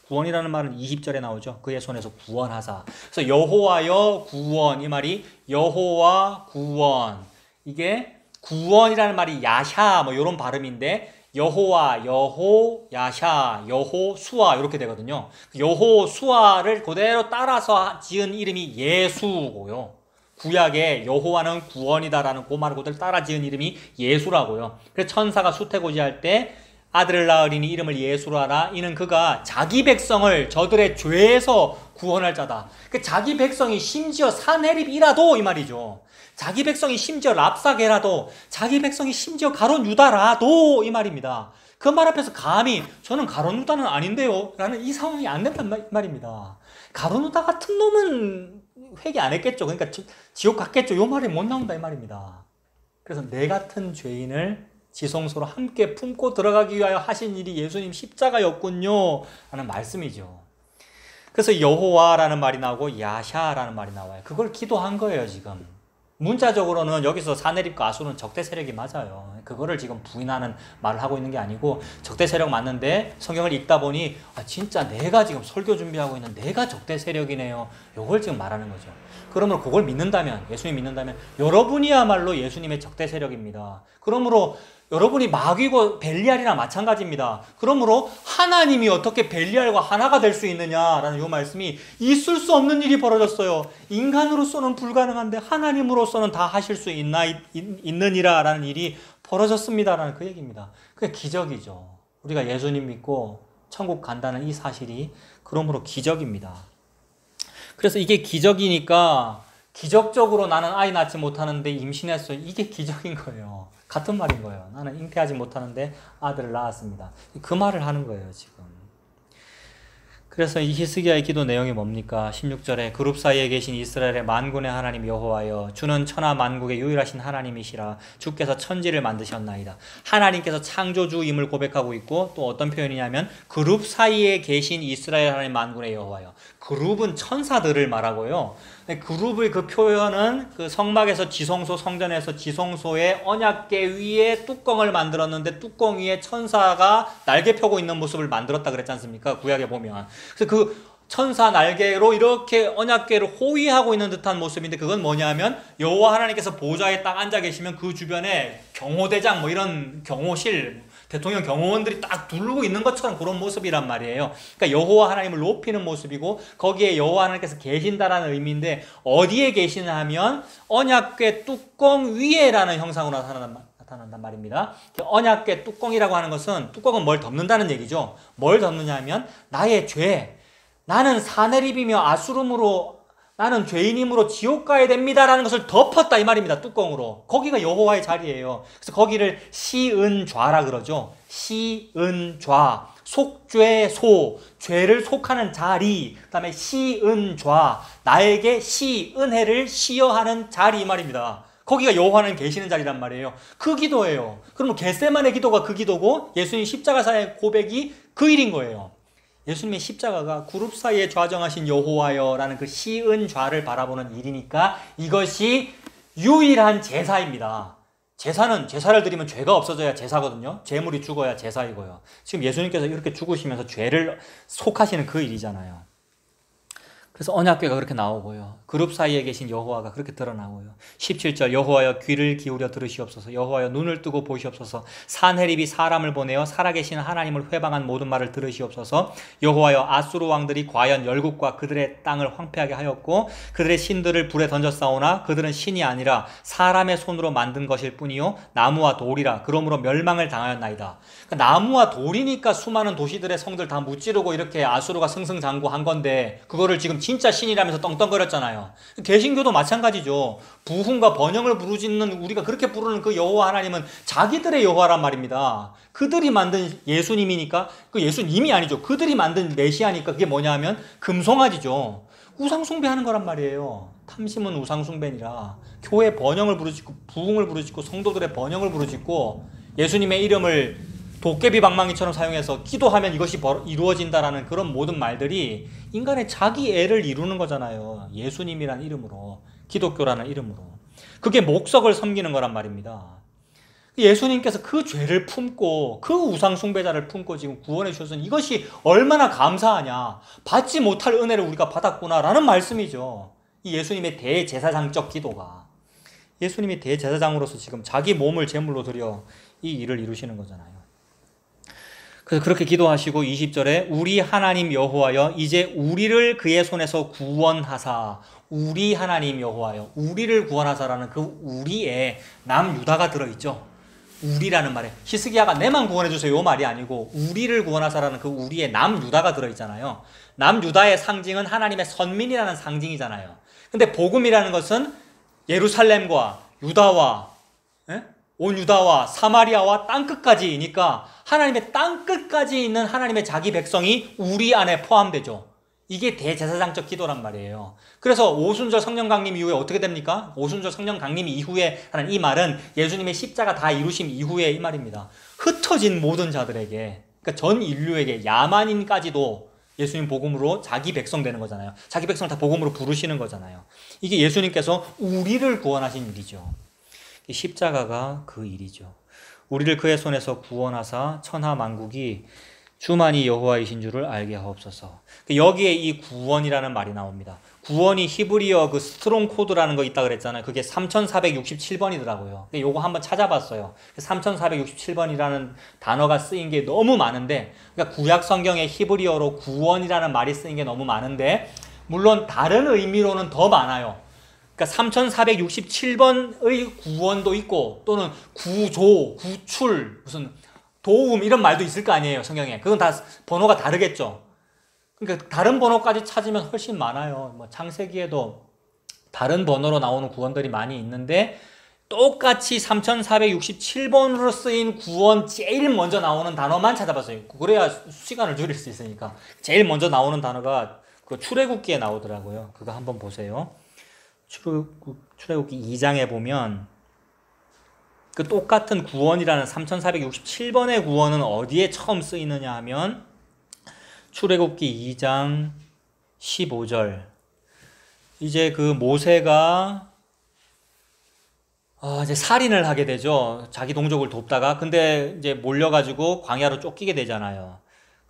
구원이라는 말은 20절에 나오죠. 그의 손에서 구원하사. 그래서 여호와여 구원, 이 말이 여호와 구원, 이게 구원이라는 말이 야샤 뭐 이런 발음인데 여호와, 여호, 야샤, 여호, 수아 이렇게 되거든요. 여호, 수아를 그대로 따라서 지은 이름이 예수고요. 구약에 여호와는 구원이다라는 그 말을 그대로 따라 지은 이름이 예수라고요. 그래서 천사가 수태고지할 때 아들을 낳으리니 이름을 예수로 하라. 이는 그가 자기 백성을 저들의 죄에서 구원할 자다. 자기 백성이 심지어 사내립이라도 이 말이죠. 자기 백성이 심지어 랍사게라도, 자기 백성이 심지어 가룟 유다라도 이 말입니다. 그 말 앞에서 감히 저는 가룟 유다는 아닌데요 라는 이 상황이 안 된단 말입니다. 가룟 유다 같은 놈은 회개 안 했겠죠. 그러니까 지옥 갔겠죠. 요 말이 못 나온다 이 말입니다. 그래서 내 같은 죄인을 지성소로 함께 품고 들어가기 위하여 하신 일이 예수님 십자가였군요 라는 말씀이죠. 그래서 여호와라는 말이 나오고 야샤라는 말이 나와요. 그걸 기도한 거예요 지금. 문자적으로는 여기서 사내립과 아수르는 적대 세력이 맞아요. 그거를 지금 부인하는 말을 하고 있는 게 아니고 적대 세력 맞는데 성경을 읽다 보니 진짜 내가 지금 설교 준비하고 있는 내가 적대 세력이네요. 요걸 지금 말하는 거죠. 그러므로 그걸 믿는다면, 예수님 믿는다면 여러분이야말로 예수님의 적대 세력입니다. 그러므로 여러분이 마귀고 벨리알이나 마찬가지입니다. 그러므로 하나님이 어떻게 벨리알과 하나가 될 수 있느냐라는 이 말씀이 있을 수 없는 일이 벌어졌어요. 인간으로서는 불가능한데 하나님으로서는 다 하실 수 있느니라라는 일이 벌어졌습니다라는 그 얘기입니다. 그게 기적이죠. 우리가 예수님 믿고 천국 간다는 이 사실이 그러므로 기적입니다. 그래서 이게 기적이니까 기적적으로 나는 아이 낳지 못하는데 임신했어요. 이게 기적인 거예요. 같은 말인 거예요. 나는 잉태하지 못하는데 아들을 낳았습니다. 그 말을 하는 거예요, 지금. 그래서 이 히스기야의 기도 내용이 뭡니까? 16절에 그룹 사이에 계신 이스라엘의 만군의 하나님 여호와여, 주는 천하 만국의 유일하신 하나님이시라. 주께서 천지를 만드셨나이다. 하나님께서 창조주임을 고백하고 있고, 또 어떤 표현이냐면 그룹 사이에 계신 이스라엘 하나님 만군의 여호와여. 그룹은 천사들을 말하고요. 그룹의 그 표현은 그 성막에서 지성소, 성전에서 지성소의 언약궤 위에 뚜껑을 만들었는데 뚜껑 위에 천사가 날개 펴고 있는 모습을 만들었다 그랬지 않습니까? 구약에 보면. 그래서 그 천사 날개로 이렇게 언약궤를 호위하고 있는 듯한 모습인데, 그건 뭐냐면 여호와 하나님께서 보좌에 딱 앉아 계시면 그 주변에 경호대장 뭐 이런 경호실, 대통령 경호원들이 딱 두르고 있는 것처럼 그런 모습이란 말이에요. 그러니까 여호와 하나님을 높이는 모습이고, 거기에 여호와 하나님께서 계신다라는 의미인데, 어디에 계시냐 하면 언약궤 뚜껑 위에라는 형상으로 나타난단 말입니다. 언약궤 뚜껑이라고 하는 것은, 뚜껑은 뭘 덮는다는 얘기죠. 뭘 덮느냐 하면 나의 죄, 나는 사내립이며 아수름으로 나는 죄인이므로 지옥 가야 됩니다라는 것을 덮었다 이 말입니다. 뚜껑으로. 거기가 여호와의 자리예요. 그래서 거기를 시은좌라 그러죠. 시은좌, 속죄소, 죄를 속하는 자리, 그 다음에 시은좌, 나에게 시은혜를 시여하는 자리 이 말입니다. 거기가 여호와는 계시는 자리란 말이에요. 그 기도예요. 그러면 겟세마네 기도가 그 기도고, 예수님 십자가사의 고백이 그 일인 거예요. 예수님의 십자가가 그룹 사이에 좌정하신 여호와여라는 그 시은좌를 바라보는 일이니까 이것이 유일한 제사입니다. 제사를 드리면 죄가 없어져야 제사거든요. 제물이 죽어야 제사이고요. 지금 예수님께서 이렇게 죽으시면서 죄를 속하시는 그 일이잖아요. 그래서 언약궤가 그렇게 나오고요. 그룹 사이에 계신 여호와가 그렇게 드러나고요. 17절 여호와여 귀를 기울여 들으시옵소서. 여호와여 눈을 뜨고 보시옵소서. 산헤립이 사람을 보내어 살아계신 하나님을 회방한 모든 말을 들으시옵소서. 여호와여 아수르 왕들이 과연 열국과 그들의 땅을 황폐하게 하였고 그들의 신들을 불에 던졌사오나 그들은 신이 아니라 사람의 손으로 만든 것일 뿐이요 나무와 돌이라. 그러므로 멸망을 당하였나이다. 그러니까 나무와 돌이니까 수많은 도시들의 성들 다 무찌르고 이렇게 아수르가 승승장구한 건데, 그거를 지금 진짜 신이라면서 떵떵거렸잖아요. 개신교도 마찬가지죠. 부흥과 번영을 부르짖는, 우리가 그렇게 부르는 그 여호와 하나님은 자기들의 여호와란 말입니다. 그들이 만든 예수님이니까, 그 예수님이 아니죠. 그들이 만든 메시아니까 그게 뭐냐 하면 금송아지죠. 우상숭배하는 거란 말이에요. 탐심은 우상숭배니라. 교회 번영을 부르짖고 부흥을 부르짖고 성도들의 번영을 부르짖고 예수님의 이름을 도깨비 방망이처럼 사용해서 기도하면 이것이 이루어진다라는 그런 모든 말들이 인간의 자기 애를 이루는 거잖아요. 예수님이라는 이름으로, 기독교라는 이름으로. 그게 목석을 섬기는 거란 말입니다. 예수님께서 그 죄를 품고 그 우상 숭배자를 품고 지금 구원해 주셨으니 이것이 얼마나 감사하냐. 받지 못할 은혜를 우리가 받았구나라는 말씀이죠. 이 예수님의 대제사장적 기도가. 예수님이 대제사장으로서 지금 자기 몸을 제물로 드려 이 일을 이루시는 거잖아요. 그래서 그렇게 기도하시고 20절에 우리 하나님 여호와여 이제 우리를 그의 손에서 구원하사. 우리 하나님 여호와여 우리를 구원하사라는 그 우리에 남유다가 들어있죠. 우리라는 말에 히스기야가 내만 구원해주세요 이 말이 아니고 우리를 구원하사라는 그 우리에 남유다가 들어있잖아요. 남유다의 상징은 하나님의 선민이라는 상징이잖아요. 근데 복음이라는 것은 예루살렘과 유다와 온 유다와 사마리아와 땅끝까지니까 하나님의 땅끝까지 있는 하나님의 자기 백성이 우리 안에 포함되죠. 이게 대제사장적 기도란 말이에요. 그래서 오순절 성령 강림 이후에 어떻게 됩니까? 오순절 성령 강림 이후에 하는 이 말은 예수님의 십자가 다 이루심 이후에 이 말입니다. 흩어진 모든 자들에게, 그러니까 전 인류에게, 야만인까지도 예수님 복음으로 자기 백성 되는 거잖아요. 자기 백성을 다 복음으로 부르시는 거잖아요. 이게 예수님께서 우리를 구원하신 일이죠. 십자가가 그 일이죠. 우리를 그의 손에서 구원하사 천하 만국이 주만이 여호와이신 줄을 알게 하옵소서. 여기에 이 구원이라는 말이 나옵니다. 구원이 히브리어 그 스트롱 코드라는 거 있다 그랬잖아요. 그게 3467번이더라고요. 요거 한번 찾아봤어요. 3467번이라는 단어가 쓰인 게 너무 많은데, 그러니까 구약 성경에 히브리어로 구원이라는 말이 쓰인 게 너무 많은데, 물론 다른 의미로는 더 많아요. 그러니까 3467번의 구원도 있고, 또는 구조, 구출, 무슨 도움 이런 말도 있을 거 아니에요, 성경에. 그건 다 번호가 다르겠죠. 그러니까 다른 번호까지 찾으면 훨씬 많아요. 뭐 창세기에도 다른 번호로 나오는 구원들이 많이 있는데, 똑같이 3467번으로 쓰인 구원 제일 먼저 나오는 단어만 찾아봤어요. 그래야 시간을 줄일 수 있으니까. 제일 먼저 나오는 단어가 그 출애굽기에 나오더라고요. 그거 한번 보세요. 출애굽기 2장에 보면 그 똑같은 구원이라는 3467번의 구원은 어디에 처음 쓰이느냐 하면 출애굽기 2장 15절. 이제 그 모세가 이제 살인을 하게 되죠. 자기 동족을 돕다가. 근데 이제 몰려가지고 광야로 쫓기게 되잖아요.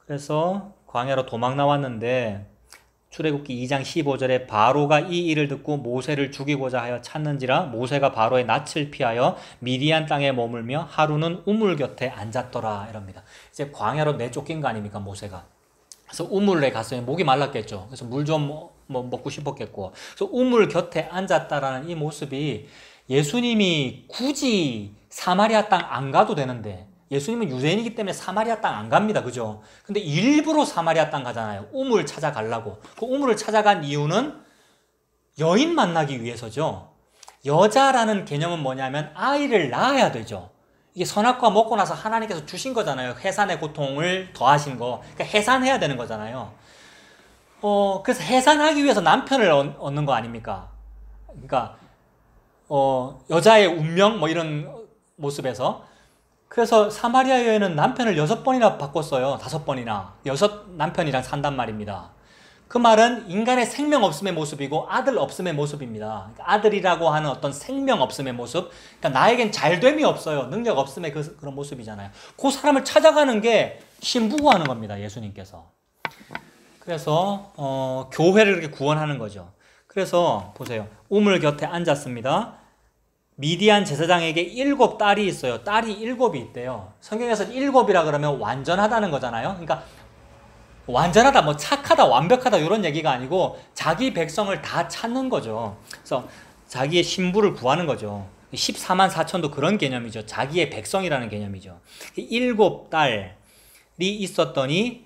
그래서 광야로 도망 나왔는데 출애굽기 2장 15절에 바로가 이 일을 듣고 모세를 죽이고자 하여 찾는지라 모세가 바로의 낯을 피하여 미디안 땅에 머물며 하루는 우물 곁에 앉았더라 이럽니다. 이제 광야로 내쫓긴 거 아닙니까, 모세가. 그래서 우물에 갔어요. 목이 말랐겠죠. 그래서 물 좀 먹고 싶었겠고. 그래서 우물 곁에 앉았다라는 이 모습이 예수님이 굳이 사마리아 땅 안 가도 되는데, 예수님은 유대인이기 때문에 사마리아 땅 안 갑니다. 그죠? 근데 일부러 사마리아 땅 가잖아요. 우물 찾아가려고. 그 우물을 찾아간 이유는 여인 만나기 위해서죠. 여자라는 개념은 뭐냐면 아이를 낳아야 되죠. 이게 선악과 먹고 나서 하나님께서 주신 거잖아요. 해산의 고통을 더하신 거. 그러니까 해산해야 되는 거잖아요. 그래서 해산하기 위해서 남편을 얻는 거 아닙니까? 그러니까 여자의 운명 뭐 이런 모습에서. 그래서 사마리아 여인은 남편을 6번이나 바꿨어요. 5번이나. 6 남편이랑 산단 말입니다. 그 말은 인간의 생명 없음의 모습이고 아들 없음의 모습입니다. 그러니까 아들이라고 하는 어떤 생명 없음의 모습. 그러니까 나에겐 잘됨이 없어요. 능력 없음의 그런 모습이잖아요. 그 사람을 찾아가는 게 신부구하는 겁니다. 예수님께서. 그래서 교회를 이렇게 구원하는 거죠. 그래서 보세요. 우물 곁에 앉았습니다. 미디안 제사장에게 7 딸이 있어요. 딸이 7이 있대요. 성경에서 7이라 그러면 완전하다는 거잖아요. 그러니까 완전하다, 뭐 착하다, 완벽하다 이런 얘기가 아니고 자기 백성을 다 찾는 거죠. 그래서 자기의 신부를 구하는 거죠. 14만 4천도 그런 개념이죠. 자기의 백성이라는 개념이죠. 7 딸이 있었더니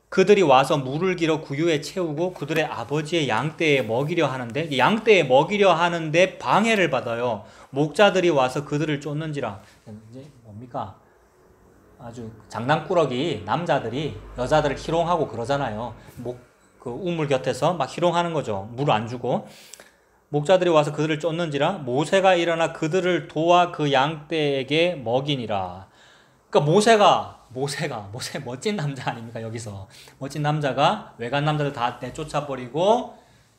그들이 와서 물을 길어 구유에 채우고 그들의 아버지의 양떼에 먹이려 하는데, 양떼에 먹이려 하는데 방해를 받아요. 목자들이 와서 그들을 쫓는지라. 이제 뭡니까? 아주 장난꾸러기 남자들이 여자들을 희롱하고 그러잖아요. 그 우물 곁에서 막 희롱하는 거죠. 물 안 주고. 목자들이 와서 그들을 쫓는지라 모세가 일어나 그들을 도와 그 양떼에게 먹이니라. 그러니까 모세 멋진 남자 아닙니까? 여기서 멋진 남자가 외간 남자들 다 내쫓아버리고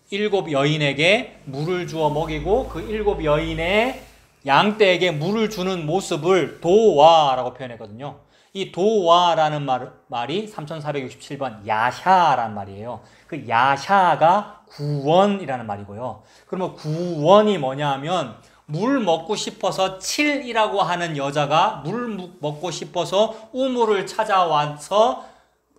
7 여인에게 물을 주어 먹이고 그 7 여인의 양떼에게 물을 주는 모습을 도와라고 표현했거든요. 이 도와라는 말이 3467번 야샤라는 말이에요. 그 야샤가 구원이라는 말이고요. 그러면 구원이 뭐냐 하면 물 먹고 싶어서 7이라고 하는 여자가 물 먹고 싶어서 우물을 찾아와서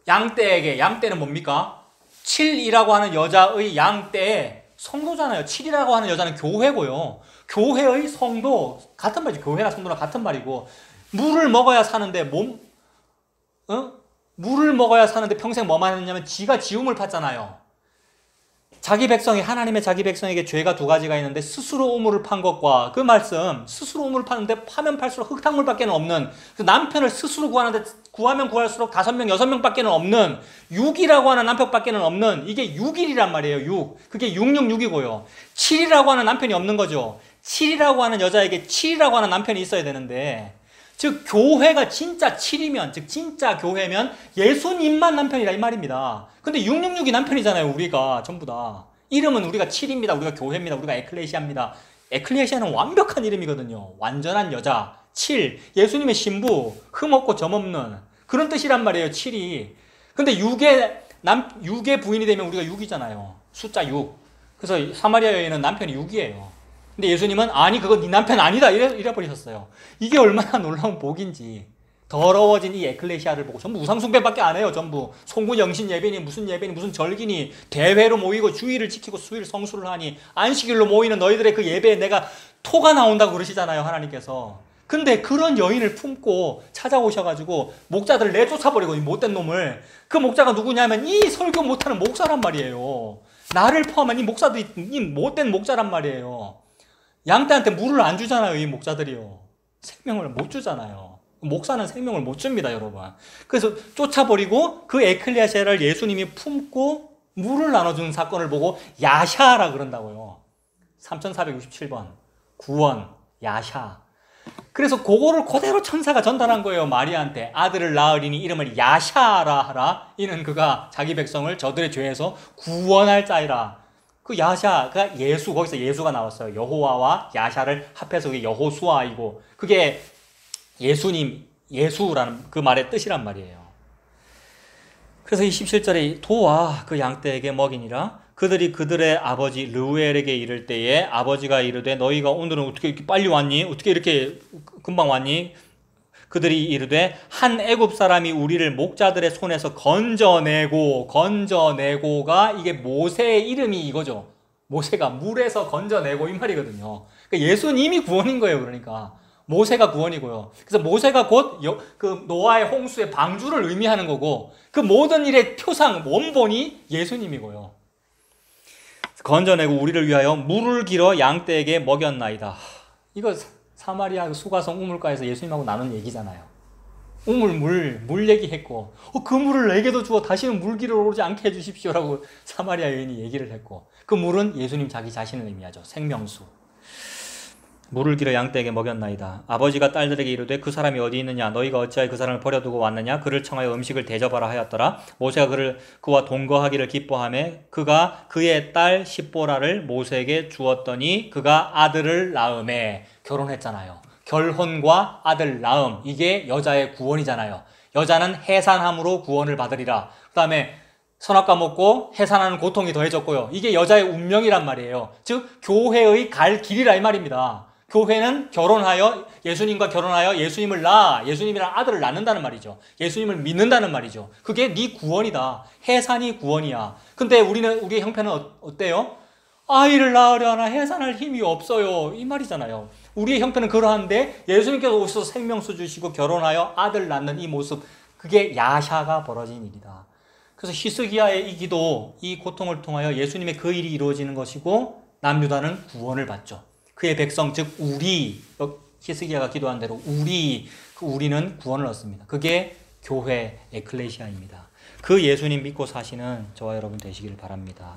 양떼에게, 양떼는 뭡니까? 7이라고 하는 여자의 양떼에 성도잖아요. 7이라고 하는 여자는 교회고요. 교회의 성도, 같은 말이죠. 교회나 성도나 같은 말이고, 물을 먹어야 사는데 물을 먹어야 사는데 평생 뭐만 했냐면 지가 지음을 팠잖아요. 자기 백성이 하나님의 자기 백성에게 죄가 두 가지가 있는데 스스로 우물을 판 것과 그 말씀 스스로 우물을 파는데 파면 팔수록 흙탕물밖에 없는 그 남편을 스스로 구하는데 구하면 구할수록 5명 6명밖에 없는 6이라고 하는 남편밖에 없는 이게 6일이란 말이에요. 6 그게 666이고요 7이라고 하는 남편이 없는 거죠. 7이라고 하는 여자에게 7이라고 하는 남편이 있어야 되는데 즉 교회가 진짜 7이면 즉 진짜 교회면 예수님만 남편이라 이 말입니다. 근데 666이 남편이잖아요. 우리가 전부 다 이름은 우리가 7입니다. 우리가 교회입니다. 우리가 에클레시아입니다. 에클레시아는 완벽한 이름이거든요. 완전한 여자 7 예수님의 신부 흠없고 점없는 그런 뜻이란 말이에요. 7이 근데 6의 부인이 되면 우리가 6이잖아요. 숫자 6 그래서 사마리아 여인은 남편이 6이에요. 근데 예수님은 아니 그거 네 남편 아니다 이래 버리셨어요. 이게 얼마나 놀라운 복인지. 더러워진 이 에클레시아를 보고 전부 우상숭배밖에 안 해요. 전부 송구 영신 예배니 무슨 절기니 대회로 모이고 주의를 지키고 수일 성수를 하니 안식일로 모이는 너희들의 그 예배에 내가 토가 나온다고 그러시잖아요. 하나님께서. 근데 그런 여인을 품고 찾아오셔가지고 목자들을 내쫓아버리고 이 못된 놈을 그 목자가 누구냐면 이 설교 못하는 목사란 말이에요. 나를 포함한 이 목사들이 이 못된 목자란 말이에요. 양떼한테 물을 안 주잖아요. 이 목자들이요. 생명을 못 주잖아요. 목사는 생명을 못 줍니다. 여러분. 그래서 쫓아버리고 그 에클레시아를 예수님이 품고 물을 나눠주는 사건을 보고 야샤라 그런다고요. 3467번 구원 야샤. 그래서 그거를 그대로 천사가 전달한 거예요. 마리아한테 아들을 낳으리니 이름을 야샤라 하라. 이는 그가 자기 백성을 저들의 죄에서 구원할 자이라. 그 야샤가 예수, 거기서 예수가 나왔어요. 여호와와 야샤를 합해서 그게 여호수아이고 그게 예수님, 예수라는 그 말의 뜻이란 말이에요. 그래서 이 17절에 도와 그 양떼에게 먹이니라. 그들이 그들의 아버지 르우엘에게 이를 때에 아버지가 이르되 너희가 오늘은 어떻게 이렇게 빨리 왔니? 어떻게 이렇게 금방 왔니? 그들이 이르되 한 애굽 사람이 우리를 목자들의 손에서 건져내고가 이게 모세의 이름이 이거죠. 모세가 물에서 건져내고 이 말이거든요. 그러니까 예수님이 구원인 거예요. 그러니까 모세가 구원이고요. 그래서 모세가 곧 그 노아의 홍수의 방주를 의미하는 거고 그 모든 일의 표상 원본이 예수님이고요. 건져내고 우리를 위하여 물을 길어 양떼에게 먹였나이다. 이거 사마리아 수가성 우물가에서 예수님하고 나눈 얘기잖아요. 물 얘기했고 그 물을 내게도 주어 다시는 물 길어 오지 않게 해주십시오라고 사마리아 여인이 얘기를 했고 그 물은 예수님 자기 자신을 의미하죠. 생명수. 물을 길어 양떼에게 먹였나이다. 아버지가 딸들에게 이르되 그 사람이 어디 있느냐 너희가 어찌하여 그 사람을 버려두고 왔느냐 그를 청하여 음식을 대접하라 하였더라. 모세가 그와 동거하기를 기뻐하매 그가 그의 딸 십보라를 모세에게 주었더니 그가 아들을 낳음에 결혼했잖아요. 결혼과 아들 낳음 이게 여자의 구원이잖아요. 여자는 해산함으로 구원을 받으리라. 그 다음에 선악과 먹고 해산하는 고통이 더해졌고요. 이게 여자의 운명이란 말이에요. 즉 교회의 갈 길이라 이 말입니다. 교회는 결혼하여 예수님과 결혼하여 예수님을 낳아 예수님이란 아들을 낳는다는 말이죠. 예수님을 믿는다는 말이죠. 그게 네 구원이다. 해산이 구원이야. 근데 우리의 형편은 어때요? 아이를 낳으려나 해산할 힘이 없어요. 이 말이잖아요. 우리의 형편은 그러한데 예수님께서 오셔서 생명수 주시고 결혼하여 아들 낳는 이 모습 그게 야샤가 벌어진 일이다. 그래서 히스기야의 이 기도, 이 고통을 통하여 예수님의 그 일이 이루어지는 것이고 남유다는 구원을 받죠. 그의 백성 즉 우리 히스기야가 기도한 대로 우리는 구원을 얻습니다. 그게 교회 에클레시아입니다. 그 예수님 믿고 사시는 저와 여러분 되시기를 바랍니다.